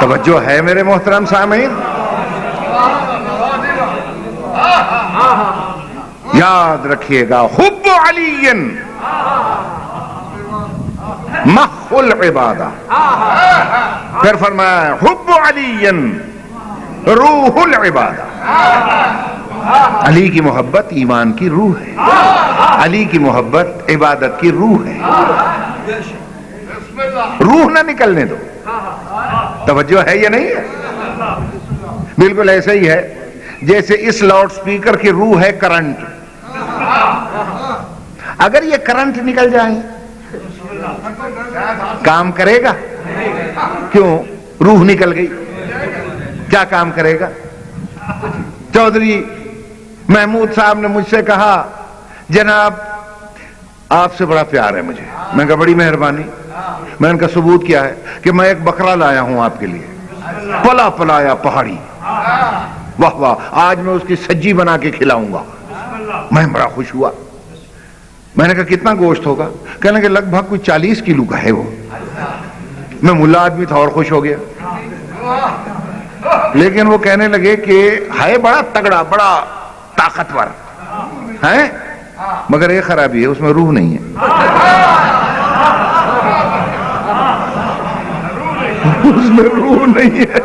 A: توجہ ہے میرے محترم سامعین؟ یاد رکھیے گا، حب علی مخ العبادہ، پھر فرمایا حب علی روح العبادہ۔ علی کی محبت ایمان کی روح ہے، علی کی محبت عبادت کی روح ہے۔ روح نہ نکلنے دو۔ توجہ ہے یا نہیں ہے؟ بالکل ایسے ہی ہے جیسے اس لاؤڈ سپیکر کی روح ہے کرنٹ۔ اگر یہ کرنٹ نکل جائے کام کرے گا؟ کیوں؟ روح نکل گئی، کیا کام کرے گا؟ چودھری محمود صاحب نے مجھ سے کہا جناب آپ سے بڑا پیار ہے مجھے۔ میں نے کہا بڑی مہربانی۔ میں نے کہا ثبوت کیا ہے؟ کہ میں ایک بکرا لایا ہوں آپ کے لیے، پلا پلایا پہاڑی، واہ واہ، آج میں اس کی سجی بنا کے کھلاؤں گا۔ میں بڑا خوش ہوا۔ میں نے کہا کتنا گوشت ہوگا؟ کہنے کہ لگ بھگ کوئی 40 کلو کا ہے وہ۔ میں ملا آدمی تھا اور خوش ہو گیا۔ لیکن وہ کہنے لگے کہ ہے بڑا تگڑا، بڑا طاقتور ہے، مگر ایک خرابی ہے، اس میں روح نہیں ہے۔ اس میں روح نہیں ہے۔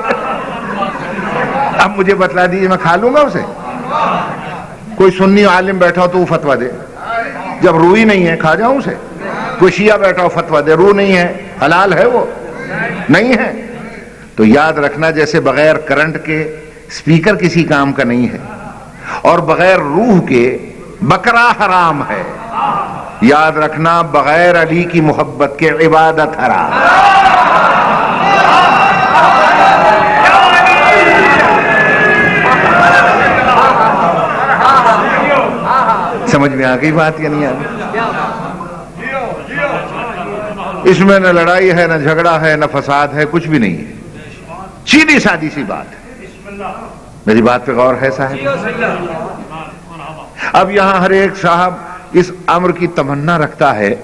A: اب مجھے بتلا دیجیے میں کھا لوں گا اسے؟ کوئی سنی عالم بیٹھا ہو تو وہ فتویٰ دے، جب روح ہی نہیں ہے کھا جاؤں اسے؟ کوئی شیعہ بیٹھا ہو فتویٰ دے، روح نہیں ہے، حلال ہے وہ؟ نہیں ہے۔ تو یاد رکھنا جیسے بغیر کرنٹ کے سپیکر کسی کام کا نہیں ہے، اور بغیر روح کے بکرا حرام ہے، یاد رکھنا بغیر علی کی محبت کے عبادت حرام۔ سمجھ میں آ گئی بات یا نہیں آ گئی؟ اس میں نہ لڑائی ہے، نہ جھگڑا ہے، نہ فساد ہے، کچھ بھی نہیں ہے، سیدھی سادی سی بات ہے۔ میری بات پہ غور ہے صاحب؟ اب یہاں ہر ایک صاحب اس امر کی تمنا رکھتا ہے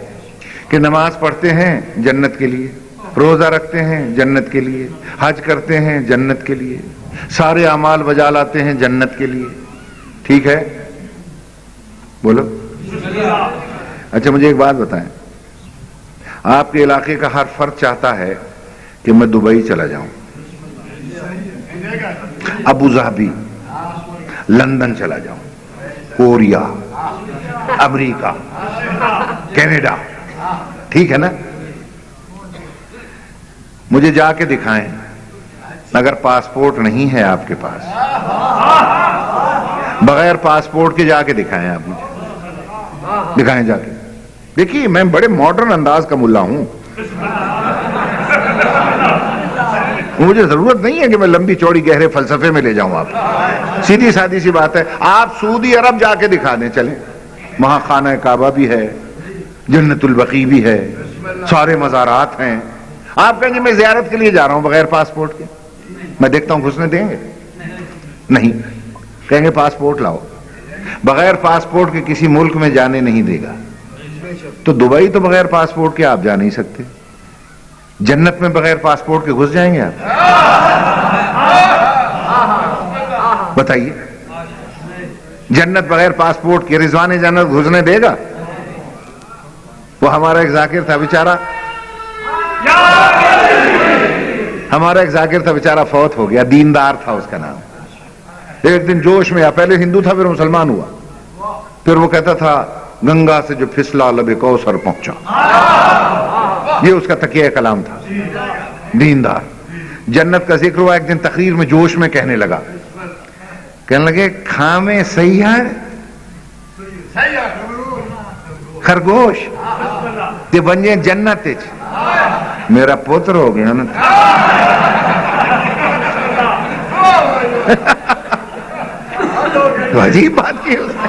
A: کہ نماز پڑھتے ہیں جنت کے لیے، روزہ رکھتے ہیں جنت کے لیے، حج کرتے ہیں جنت کے لیے، سارے اعمال بجا لاتے ہیں جنت کے لیے۔ ٹھیک ہے، بولو۔ اچھا مجھے ایک بات بتائیں، آپ کے علاقے کا ہر فرد چاہتا ہے کہ میں دبئی چلا جاؤں، ابو ظہبی، لندن چلا جاؤں، کوریا، امریکہ، کینیڈا، ٹھیک ہے نا؟ مجھے جا کے دکھائیں، اگر پاسپورٹ نہیں ہے آپ کے پاس، بغیر پاسپورٹ کے جا کے دکھائیں، آپ مجھے دکھائیں جا کے۔ دیکھیے میں بڑے ماڈرن انداز کا ملا ہوں، مجھے ضرورت نہیں ہے کہ میں لمبی چوڑی گہرے فلسفے میں لے جاؤں آپ، سیدھی سادی سی بات ہے، آپ سعودی عرب جا کے دکھا دیں، چلیں، وہاں خانہ کعبہ بھی ہے، جنت البقیع بھی ہے، سارے مزارات ہیں. آپ کہیں گے میں زیارت کے لیے جا رہا ہوں بغیر پاسپورٹ کے, میں دیکھتا ہوں گھسنے دیں گے؟ نہیں. کہیں گے پاسپورٹ لاؤ. بغیر پاسپورٹ کے کسی ملک میں جانے نہیں دے گا. تو دبئی تو بغیر پاسپورٹ کے آپ جا نہیں سکتے. جنت میں بغیر پاسپورٹ کے گھس جائیں گے آپ؟ بتائیے, جنت بغیر پاسپورٹ کے رضوان جنت گھسنے دے گا؟ وہ ہمارا ایک ذاکر تھا بیچارہ, بیچارہ فوت ہو گیا, دیندار تھا اس کا نام. ایک دن جوش میں آیا, پہلے ہندو تھا پھر مسلمان ہوا, پھر وہ کہتا تھا گنگا سے جو پھسلا لب کوثر پہنچا. یہ اس کا تکیہ کلام تھا, دیندار. جنت کا ذکر ہوا, ایک دن تقریر میں جوش میں کہنے لگے کھامے سیاڑ خرگوش تے بنجے جنت. میرا پوتر ہو گیا نا. عجیب بات کی اس نے.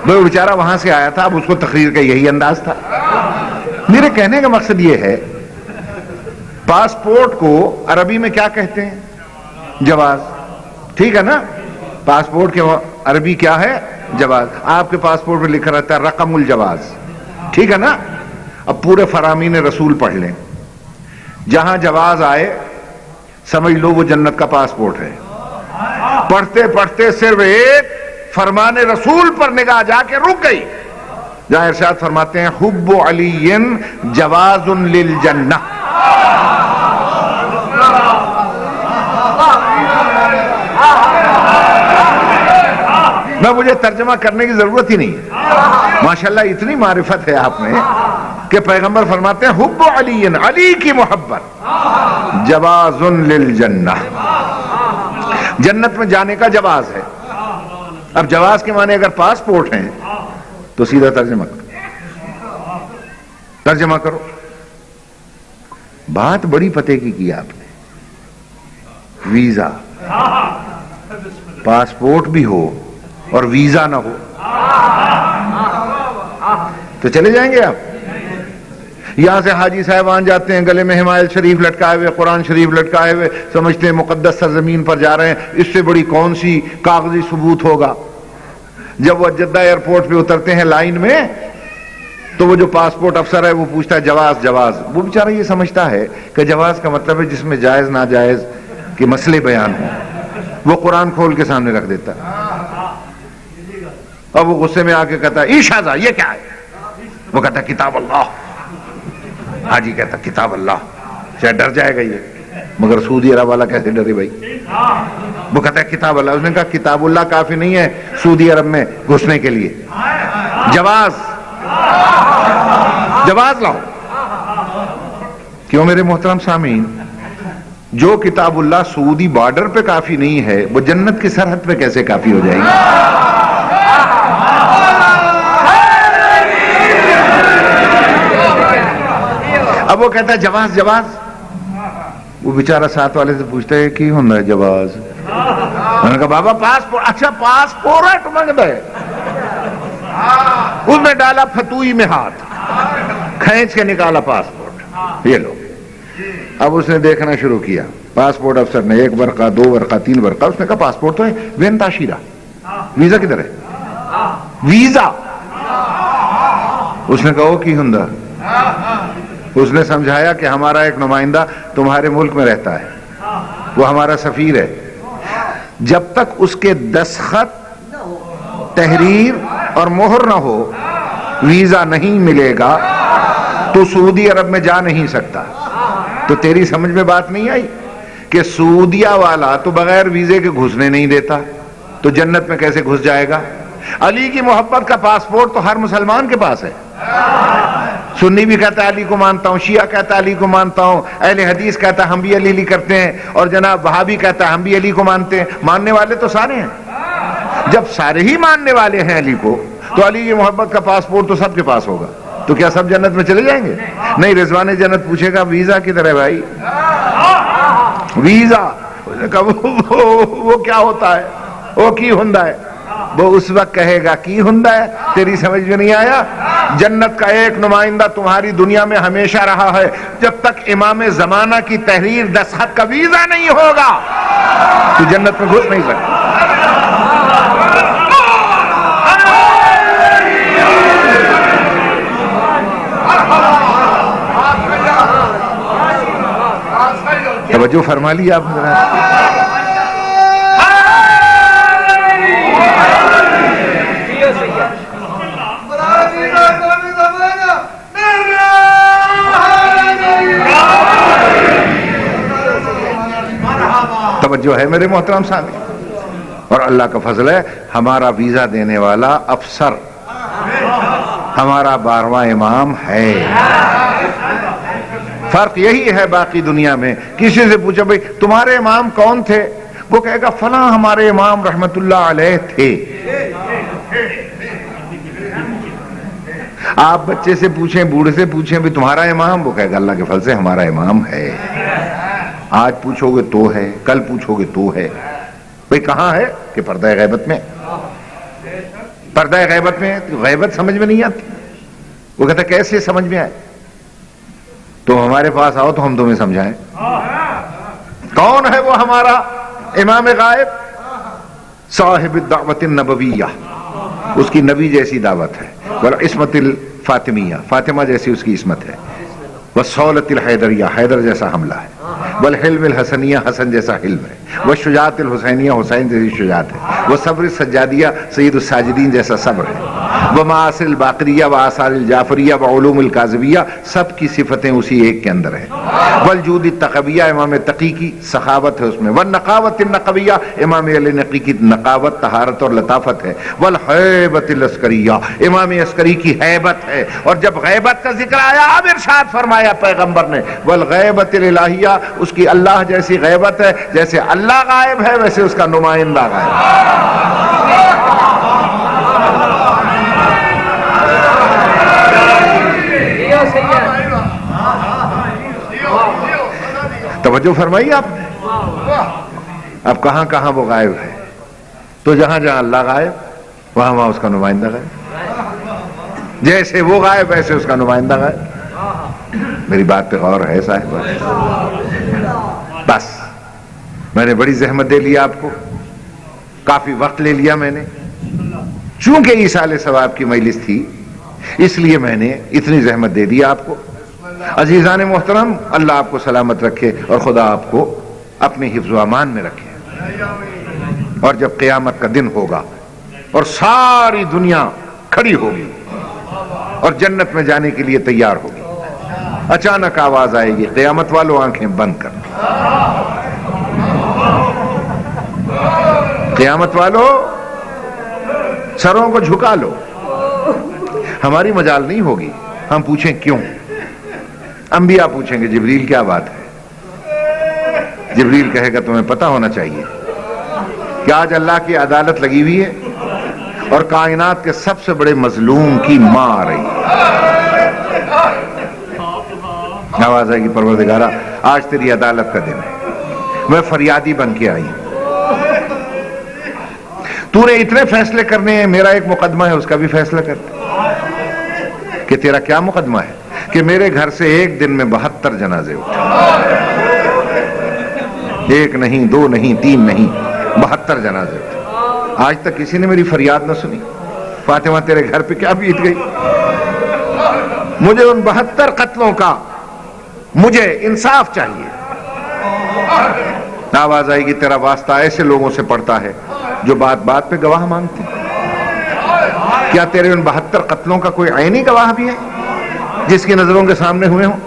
A: وہ بیچارہ وہاں سے آیا تھا, اب اس کو تقریر کا یہی انداز تھا. میرے کہنے کا مقصد یہ ہے, پاسپورٹ کو عربی میں کیا کہتے ہیں؟ جواز. ٹھیک ہے نا, پاسپورٹ کے عربی کیا ہے؟ جواز. آپ کے پاسپورٹ میں لکھا رہتا ہے رقم الجواز. ٹھیک ہے نا. اب پورے فرامین رسول پڑھ لیں, جہاں جواز آئے سمجھ لو وہ جنت کا پاسپورٹ ہے. پڑھتے پڑھتے صرف ایک فرمان رسول پر نگاہ جا کے رک گئی, جہاں ارشاد فرماتے ہیں حب علی جواز للجنہ. مجھے ترجمہ کرنے کی ضرورت ہی نہیں ہے. ماشاءاللہ اتنی معرفت ہے آپ میں کہ پیغمبر فرماتے ہیں حب علی, علی کی محبت جواز للجنہ, جنت میں جانے کا جواز ہے. اب جواز کے معنی اگر پاسپورٹ ہیں تو سیدھا ترجمہ کرو. بات بڑی پتے کی آپ نے. ویزا, پاسپورٹ بھی ہو اور ویزا نہ ہو تو چلے جائیں گے آپ؟ یہاں سے حاجی صاحبان جاتے ہیں گلے میں حمایل شریف لٹکائے ہوئے, قرآن شریف لٹکائے ہوئے, سمجھتے ہیں مقدس سرزمین پر جا رہے ہیں, اس سے بڑی کون سی کاغذی ثبوت ہوگا. جب وہ جدہ ایئرپورٹ پہ اترتے ہیں لائن میں تو وہ جو پاسپورٹ افسر ہے وہ پوچھتا ہے جواز جواز. وہ بیچارہ یہ سمجھتا ہے کہ جواز کا مطلب ہے جس میں جائز ناجائز کے مسئلے بیان ہوں. وہ قرآن کھول کے سامنے رکھ دیتا ہے, اور وہ غصے میں آ کے کہتا ہے ایشازہ یہ کیا ہے؟ وہ کہتا ہے کتاب اللہ. حاجی کہتا کتاب اللہ, شاید ڈر جائے گا یہ, مگر سعودی عرب والا کیسے ڈرے بھائی؟ وہ کہتا ہے کتاب اللہ. اس نے کہا کتاب اللہ کافی نہیں ہے سعودی عرب میں گھسنے کے لیے, جواز لاؤ. کیوں میرے محترم سامعین, جو کتاب اللہ سعودی بارڈر پہ کافی نہیں ہے وہ جنت کی سرحد پہ کیسے کافی ہو جائے گی؟ اب وہ کہتا ہے جواز جواز. وہ بیچارہ ساتھ والے سے پوچھتا ہے کی ہوتا ہے جواز؟ میں نے کہا بابا پاسپورٹ. اچھا پاسپورٹ منگتا ہے. اس میں ڈالا فتوئی میں ہاتھ, کھینچ کے نکالا پاسپورٹ, یہ لو. اب اس نے دیکھنا شروع کیا, پاسپورٹ افسر نے 1 ورقہ 2 ورقہ 3 ورقہ. اس نے کہا پاسپورٹ تو ہے, وین تاشیرہ, ویزا کدھر ہے؟ ویزا. اس نے کہا وہ کی ہوندا. اس نے سمجھایا کہ ہمارا ایک نمائندہ تمہارے ملک میں رہتا ہے, وہ ہمارا سفیر ہے, جب تک اس کے دستخط تحریر اور مہر نہ ہو ویزا نہیں ملے گا تو سعودی عرب میں جا نہیں سکتا. تو تیری سمجھ میں بات نہیں آئی کہ سعودیہ والا تو بغیر ویزے کے گھسنے نہیں دیتا, تو جنت میں کیسے گھس جائے گا؟ علی کی محبت کا پاسپورٹ تو ہر مسلمان کے پاس ہے. سنی بھی کہتا ہے علی کو مانتا ہوں, شیعہ کہتا ہے علی کو مانتا ہوں, اہل حدیث کہتا ہے ہم بھی علی کرتے ہیں, اور جناب وہابی کہتا ہے ہم بھی علی کو مانتے ہیں. ماننے والے تو سارے ہیں. جب سارے ہی ماننے والے ہیں علی کو تو علی کی محبت کا پاسپورٹ تو سب کے پاس ہوگا. تو کیا سب جنت میں چلے جائیں گے؟ نہیں. رضوان جنت پوچھے گا ویزا کدھر ہے بھائی؟ ویزا. وہ کیا ہوتا ہے؟ وہ کی ہوندا ہے. وہ اس وقت کہے گا کی ہوندا ہے, تیری سمجھ میں نہیں آیا. جنت کا ایک نمائندہ تمہاری دنیا میں ہمیشہ رہا ہے، جب تک امام زمانہ کی تحریر دستخط کا ویزا نہیں ہوگا تو جنت میں گھس نہیں سکتا۔ توجہ فرما لی آپ نے؟ توجہ ہے میرے محترم سامنے؟ اور اللہ کا فضل ہے، ہمارا ویزا دینے والا افسر ہمارا 12واں امام ہے۔ فرق یہی ہے باقی دنیا میں، کسی سے پوچھو بھئی تمہارے امام کون تھے، وہ کہے گا فلاں ہمارے امام رحمت اللہ علیہ تھے۔ آپ بچے سے پوچھیں، بوڑھے سے پوچھیں بھی تمہارا امام، وہ کہے گا اللہ کے فضل سے ہمارا امام ہے۔ آج پوچھو گے تو ہے، کل پوچھو گے تو ہے۔ بھئی کہاں ہے؟ کہ پردہ غیبت میں۔ پردہ غیبت میں، غیبت سمجھ میں نہیں آتی۔ وہ کہتا کیسے سمجھ میں آئے؟ تو ہمارے پاس آؤ تو ہم تمہیں سمجھائیں۔ کون ہے وہ ہمارا امام غائب؟ صاحب الدعوت النبویہ، اس کی نبی جیسی دعوت ہے، والعصمت الفاطمیہ، فاطمہ جیسی اس کی عصمت ہے، والصولۃ الحیدریہ، حیدر جیسا حملہ ہے، والحلم الحسنیہ، حسن جیسا حلم ہے، والشجاعت الحسینیہ، حسین جیسی شجاعت ہے، والصبر السجادیہ، سید الساجدین جیسا صبر ہے، ومآثر الباقریہ، وآثار الجعفریہ، وعلوم الکاظمیہ، سب کی صفتیں اسی ایک کے اندر ہیں، والجود التقویہ، امام تقی کی سخاوت ہے اس میں، والنقاوت النقویہ، امام علی نقی کی نقاوت، طہارت اور لطافت ہے، والحیبت العسکریہ، امام عسکری کی حیبت ہے۔ اور جب غیبت کا ذکر آیا اب ارشاد فرمایا پیغمبر نے والغیبت الالہیہ، اس کی اللہ جیسی غیبت ہے، جیسے اللہ غائب ہے ویسے اس کا نمائندہ غائب ہے۔ توجہ فرمائی آپ نے؟ اب کہاں کہاں وہ غائب ہے؟ تو جہاں جہاں اللہ غائب وہاں وہاں اس کا نمائندہ غائب، جیسے وہ غائب ویسے اس کا نمائندہ غائب۔ میری بات پہ غور ہے صاحب؟ بس میں نے بڑی زحمت دے لی آپ کو، کافی وقت لے لیا میں نے، چونکہ ایصال ثواب کی مجلس تھی اس لیے میں نے اتنی زحمت دے دی آپ کو۔ عزیزان محترم، اللہ آپ کو سلامت رکھے اور خدا آپ کو اپنے حفظ و امان میں رکھے۔ اور جب قیامت کا دن ہوگا اور ساری دنیا کھڑی ہوگی اور جنت میں جانے کے لیے تیار ہوگی، اچانک آواز آئے گی قیامت والو آنکھیں بند کر، قیامت والو سروں کو جھکا لو۔ ہماری مجال نہیں ہوگی، ہم پوچھیں کیوں؟ انبیاء پوچھیں گے جبریل کیا بات ہے؟ جبریل کہے گا تمہیں پتہ ہونا چاہیے کہ آج اللہ کی عدالت لگی ہوئی ہے اور کائنات کے سب سے بڑے مظلوم کی ماں آ رہی ہے۔ آواز آئے گی پروردگارہ آج تیری عدالت کا دن ہے، میں فریادی بن کے آئی ہوں، تو نے اتنے فیصلے کرنے ہیں، میرا ایک مقدمہ ہے اس کا بھی فیصلہ کر دے۔ کہ تیرا کیا مقدمہ ہے؟ کہ میرے گھر سے ایک دن میں 72 جنازے اٹھے، ایک نہیں، دو نہیں، تین نہیں، 72 جنازے اٹھے۔ آج تک کسی نے میری فریاد نہ سنی، فاطمہ تیرے گھر پہ کیا بیت گئی؟ مجھے ان 72 قتلوں کا مجھے انصاف چاہیے۔ آواز آئے گی تیرا واسطہ ایسے لوگوں سے پڑتا ہے جو بات بات پہ گواہ مانگتے ہیں۔ کیا تیرے ان 72 قتلوں کا کوئی عینی گواہ بھی ہے جس کی نظروں کے سامنے ہوئے ہوں؟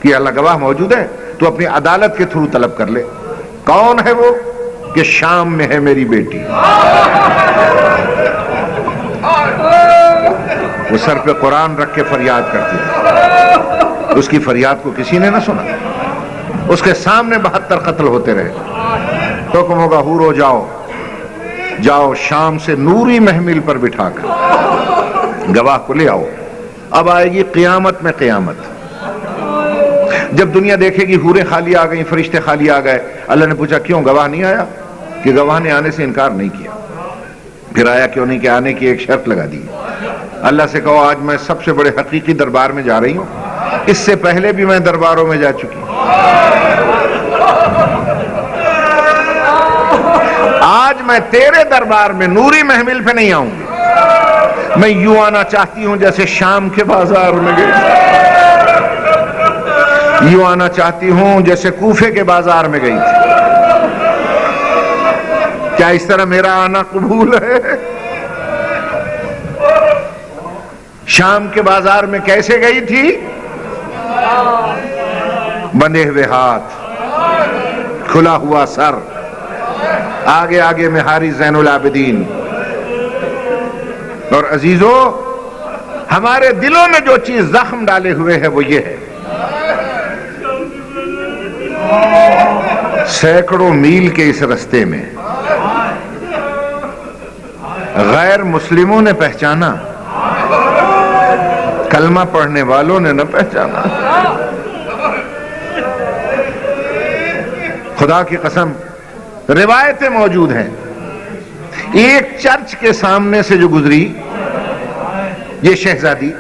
A: کہ اللہ گواہ موجود ہے، تو اپنی عدالت کے تھرو طلب کر لے۔ کون ہے وہ؟ کہ شام میں ہے میری بیٹی، وہ سر پہ قرآن رکھ کے فریاد کرتی ہے، اس کی فریاد کو کسی نے نہ سنا، اس کے سامنے 72 قتل ہوتے رہے۔ حکم ہوگا حورو جاؤ، جاؤ شام سے نوری محمل پر بٹھا کر گواہ کو لے آؤ۔ اب آئے گی قیامت میں قیامت، جب دنیا دیکھے گی حوریں خالی آ گئیں، فرشتے خالی آ گئے، اللہ نے پوچھا کیوں گواہ نہیں آیا؟ کہ گواہ نے آنے سے انکار نہیں کیا۔ پھر آیا کیوں نہیں؟ کہ آنے کی ایک شرط لگا دی، اللہ سے کہو آج میں سب سے بڑے حقیقی دربار میں جا رہی ہوں، اس سے پہلے بھی میں درباروں میں جا چکی ہوں، آج میں تیرے دربار میں نوری محمل پہ نہیں آؤں گی، میں یوں آنا چاہتی ہوں جیسے شام کے بازار میں گئی تھی، یوں آنا چاہتی ہوں جیسے کوفے کے بازار میں گئی تھی۔ کیا اس طرح میرا آنا قبول ہے؟ شام کے بازار میں کیسے گئی تھی؟ بندھے ہوئے ہاتھ، کھلا ہوا سر، آگے آگے مہاری زین العابدین۔ اور عزیزو، ہمارے دلوں میں جو چیز زخم ڈالے ہوئے ہے وہ یہ ہے، سینکڑوں میل کے اس رستے میں غیر مسلموں نے پہچانا، کلمہ پڑھنے والوں نے نہ پہچانا۔ خدا کی قسم روایتیں موجود ہیں، ایک چرچ کے سامنے سے جو گزری یہ شہزادی،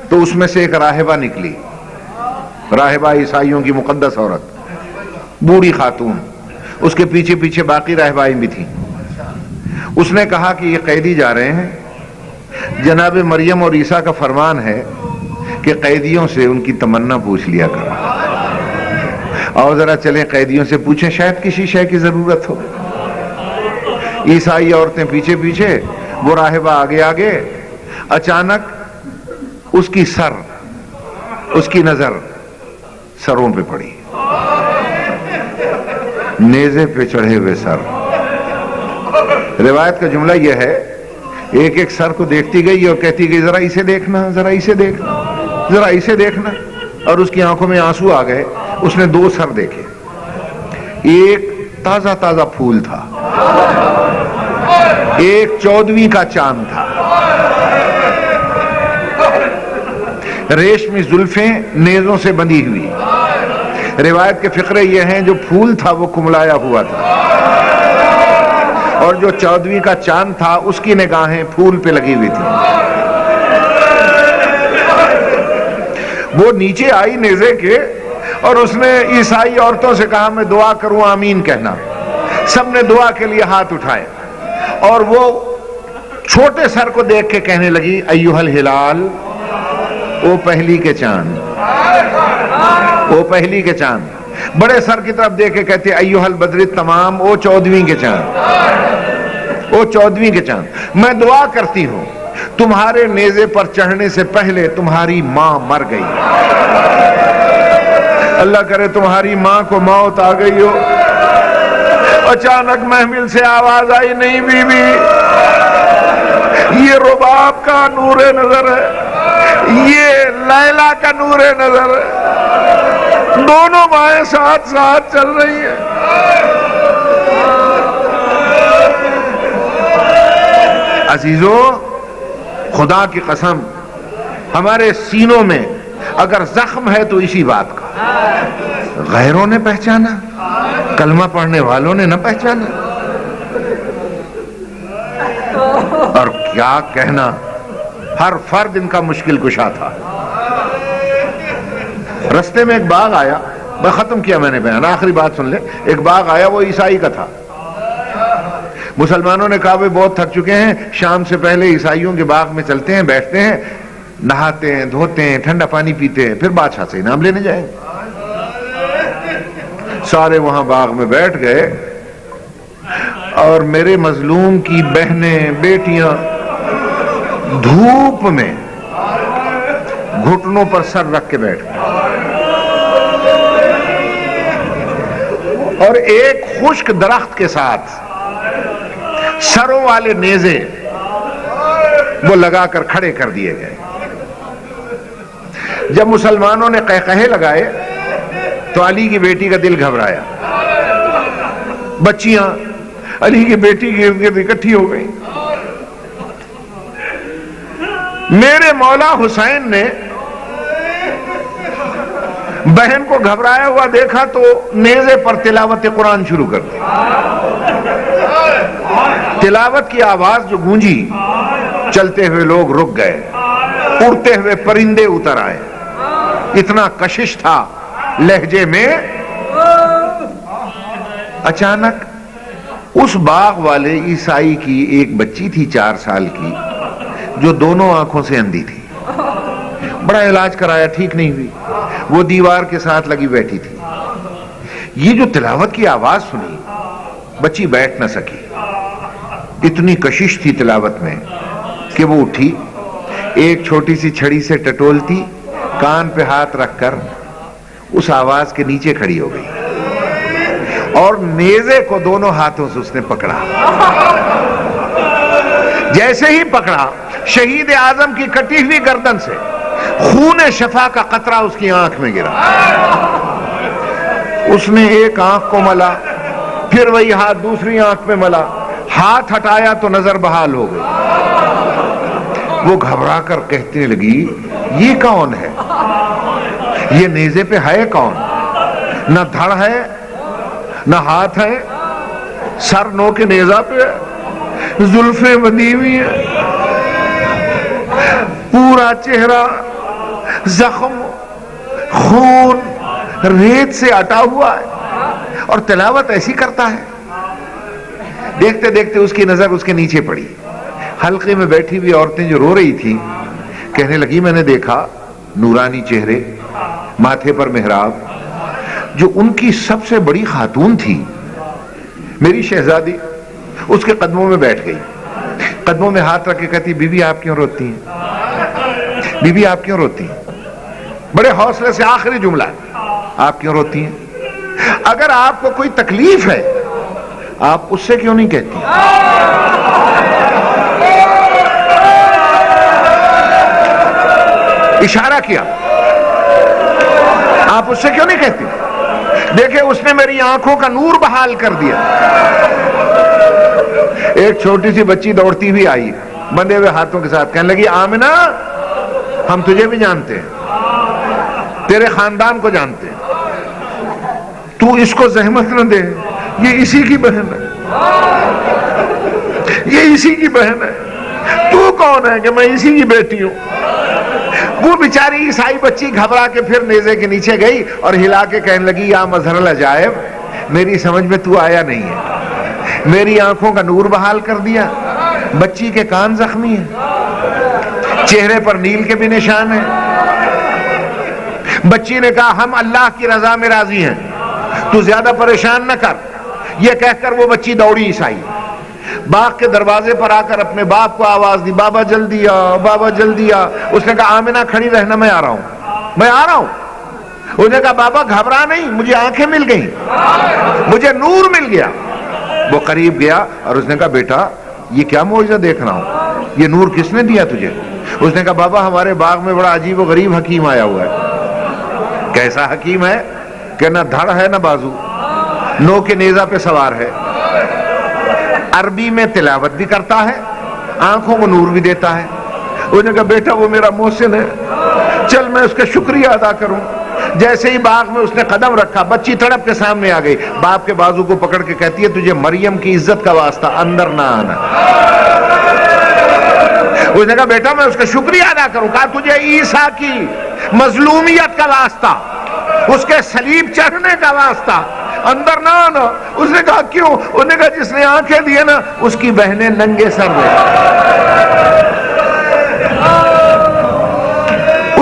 A: تو اس میں سے ایک راہبہ نکلی، راہبہ عیسائیوں کی مقدس عورت، بوڑھی خاتون، اس کے پیچھے پیچھے باقی راہبائیں بھی تھیں۔ اس نے کہا کہ یہ قیدی جا رہے ہیں، جناب مریم اور عیسیٰ کا فرمان ہے کہ قیدیوں سے ان کی تمنا پوچھ لیا کرو، اور ذرا چلیں قیدیوں سے پوچھیں شاید کسی شے کی ضرورت ہو۔ عیسائی عورتیں پیچھے پیچھے، وہ راہبہ آگے آگے۔ اچانک اس کی نظر سروں پہ پڑی، نیزے پہ چڑھے ہوئے سر۔ روایت کا جملہ یہ ہے، ایک ایک سر کو دیکھتی گئی اور کہتی گئی ذرا اسے دیکھنا، ذرا اسے دیکھنا، ذرا اسے دیکھنا، اور اس کی آنکھوں میں آنسو آ گئے۔ اس نے دو سر دیکھے، ایک تازہ تازہ پھول تھا، ایک 14ویں کا چاند تھا، ریشمی زلفیں نیزوں سے بندھی ہوئی۔ روایت کے فقرے یہ ہیں، جو پھول تھا وہ کملایا ہوا تھا، اور جو 14ویں کا چاند تھا اس کی نگاہیں پھول پہ لگی ہوئی تھی۔ وہ نیچے آئی نیزے کے، اور اس نے عیسائی عورتوں سے کہا میں دعا کروں آمین کہنا۔ سب نے دعا کے لیے ہاتھ اٹھائے، اور وہ چھوٹے سر کو دیکھ کے کہنے لگی ایھا الہلال، او پہلی کے چاند، او پہلی کے چاند۔ بڑے سر کی طرف دیکھ کے کہتے ایھا البدر تمام، او 14ویں کے چاند، او 14ویں کے چاند۔ میں دعا کرتی ہوں تمہارے نیزے پر چڑھنے سے پہلے تمہاری ماں مر گئی، اللہ کرے تمہاری ماں کو موت آ گئی ہو۔ اچانک محمل سے آواز آئی، نہیں بی بی، یہ رباب کا نور نظر ہے، یہ لیلا کا نور نظر ہے، دونوں مائیں ساتھ ساتھ چل رہی ہیں۔ عزیزو، خدا کی قسم ہمارے سینوں میں اگر زخم ہے تو اسی بات کا، غیروں نے پہچانا، کلمہ پڑھنے والوں نے نہ پہچانا۔ اور کیا کہنا، ہر فرد ان کا مشکل کشا تھا۔ رستے میں ایک باغ آیا، میں ختم کیا میں نے بیان، آخری بات سن لیں۔ ایک باغ آیا، وہ عیسائی کا تھا۔ مسلمانوں نے کہا وہ بہت تھک چکے ہیں، شام سے پہلے عیسائیوں کے باغ میں چلتے ہیں، بیٹھتے ہیں، نہاتے ہیں، دھوتے ہیں، ٹھنڈا پانی پیتے ہیں، پھر بادشاہ سے انعام لینے جائیں گے۔ سارے وہاں باغ میں بیٹھ گئے، اور میرے مظلوم کی بہنیں بیٹیاں دھوپ میں گھٹنوں پر سر رکھ کے بیٹھ گئے، اور ایک خشک درخت کے ساتھ سروں والے نیزے وہ لگا کر کھڑے کر دیے گئے۔ جب مسلمانوں نے قہقہے لگائے تو علی کی بیٹی کا دل گھبرایا، بچیاں علی کی بیٹی کے ارد گرد اکٹھی ہو گئی۔ میرے مولا حسین نے بہن کو گھبرایا ہوا دیکھا تو نیزے پر تلاوت قرآن شروع کر دی۔ تلاوت کی آواز جو گونجی چلتے ہوئے لوگ رک گئے، اڑتے ہوئے پرندے اتر آئے، اتنا کشش تھا لہجے میں۔ اچانک اس باغ والے عیسائی کی ایک بچی تھی 4 سال کی، جو دونوں آنکھوں سے اندھی تھی، بڑا علاج کرایا، ٹھیک نہیں ہوئی، وہ دیوار کے ساتھ لگی بیٹھی تھی۔ یہ جو تلاوت کی آواز سنی، بچی بیٹھ نہ سکی، اتنی کشش تھی تلاوت میں کہ وہ اٹھی، ایک چھوٹی سی چھڑی سے ٹٹولتی، کان پہ ہاتھ رکھ کر اس آواز کے نیچے کھڑی ہو گئی، اور نیزے کو دونوں ہاتھوں سے اس نے پکڑا۔ جیسے ہی پکڑا، شہید اعظم کی کٹی ہوئی گردن سے خون شفا کا قطرہ اس کی آنکھ میں گرا۔ اس نے ایک آنکھ کو ملا، پھر وہی ہاتھ دوسری آنکھ میں ملا، ہاتھ ہٹایا تو نظر بحال ہو گئی۔ وہ گھبرا کر کہنے لگی، یہ کون ہے؟ یہ نیزے پہ ہے کون؟ نہ دھڑ ہے نہ ہاتھ ہے، سر نو کے نیزہ پہ ہے، زلفیں بندھی ہوئی ہیں، پورا چہرہ زخم، خون، ریت سے اٹا ہوا ہے، اور تلاوت ایسی کرتا ہے۔ دیکھتے دیکھتے اس کی نظر اس کے نیچے پڑی، حلقے میں بیٹھی ہوئی عورتیں جو رو رہی تھی کہنے لگی، میں نے دیکھا نورانی چہرے، ماتھے پر محراب، جو ان کی سب سے بڑی خاتون تھی میری شہزادی، اس کے قدموں میں بیٹھ گئی، قدموں میں ہاتھ رکھ کے کہتی، بی بی آپ کیوں روتی ہیں؟ بی بی آپ کیوں روتی ہیں؟ بڑے حوصلے سے آخری جملہ، آپ کیوں روتی ہیں؟ اگر آپ کو کوئی تکلیف ہے آپ اس سے کیوں نہیں کہتی؟ اشارہ کیا، آپ اس سے کیوں نہیں کہتی؟ دیکھیں اس نے میری آنکھوں کا نور بحال کر دیا۔ ایک چھوٹی سی بچی دوڑتی ہوئی آئی بندھے ہوئے ہاتھوں کے ساتھ، کہنے لگی، آمنہ ہم تجھے بھی جانتے ہیں، تیرے خاندان کو جانتے ہیں، تو اس کو زحمت نہ دے، یہ اسی کی بہن ہے، یہ اسی کی بہن ہے، تو کون ہے کہ میں اسی کی بیٹی ہوں؟ وہ بیچاری عیسائی بچی گھبرا کے پھر نیزے کے نیچے گئی اور ہلا کے کہنے لگی، یا مظہر العجائب، میری سمجھ میں تو آیا نہیں ہے، میری آنکھوں کا نور بحال کر دیا، بچی کے کان زخمی ہیں، چہرے پر نیل کے بھی نشان ہیں۔ بچی نے کہا، ہم اللہ کی رضا میں راضی ہیں، تو زیادہ پریشان نہ کر۔ یہ کہہ کر وہ بچی دوڑی عیسائی، باغ کے دروازے پر آ کر اپنے باپ کو آواز دی، بابا جلدی آ، بابا جلدی آ۔ اس نے کہا، آمنہ کھڑی رہنا، میں آ رہا ہوں، میں آ رہا ہوں۔ اس نے کہا، بابا گھبرا نہیں، مجھے آنکھیں مل گئیں، مجھے نور مل گیا۔ وہ قریب گیا اور اس نے کہا، بیٹا یہ کیا معجزہ دیکھ رہا ہوں، یہ نور کس نے دیا تجھے؟ اس نے کہا، بابا ہمارے باغ میں بڑا عجیب و غریب حکیم آیا ہوا ہے۔ کیسا حکیم ہے؟ کہ نہ دھڑ ہے نہ بازو، نو کے نیزہ پہ سوار ہے، عربی میں تلاوت بھی کرتا ہے، آنکھوں کو نور بھی دیتا ہے۔ اس نے کہا، بیٹا وہ میرا محسن ہے، چل میں اس کا شکریہ ادا کروں۔ جیسے ہی باغ میں اس نے قدم رکھا، بچی تڑپ کے سامنے آ گئی، باپ کے بازو کو پکڑ کے کہتی ہے، تجھے مریم کی عزت کا واسطہ اندر نہ آنا۔ اس نے کہا، بیٹا میں اس کا شکریہ ادا کروں۔ کہا، تجھے عیسیٰ کی مظلومیت کا واسطہ، اس کے صلیب چڑھنے کا واسطہ اندر نہ آنا۔ اس نے کہا، کیوں؟ اس نے کہا، جس نے آنکھیں دیے نا اس کی بہنیں ننگے سر رہے،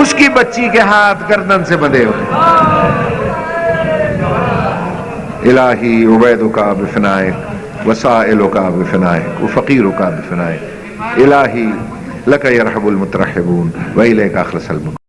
A: اس کی بچی کے ہاتھ گردن سے بندھے ہوئے۔ الہی عبیدک بفنائک وسائلک بفنائک وفقیرک بفنائک، الہی لک یرحب المترحبون والیک اخلص المقبلون۔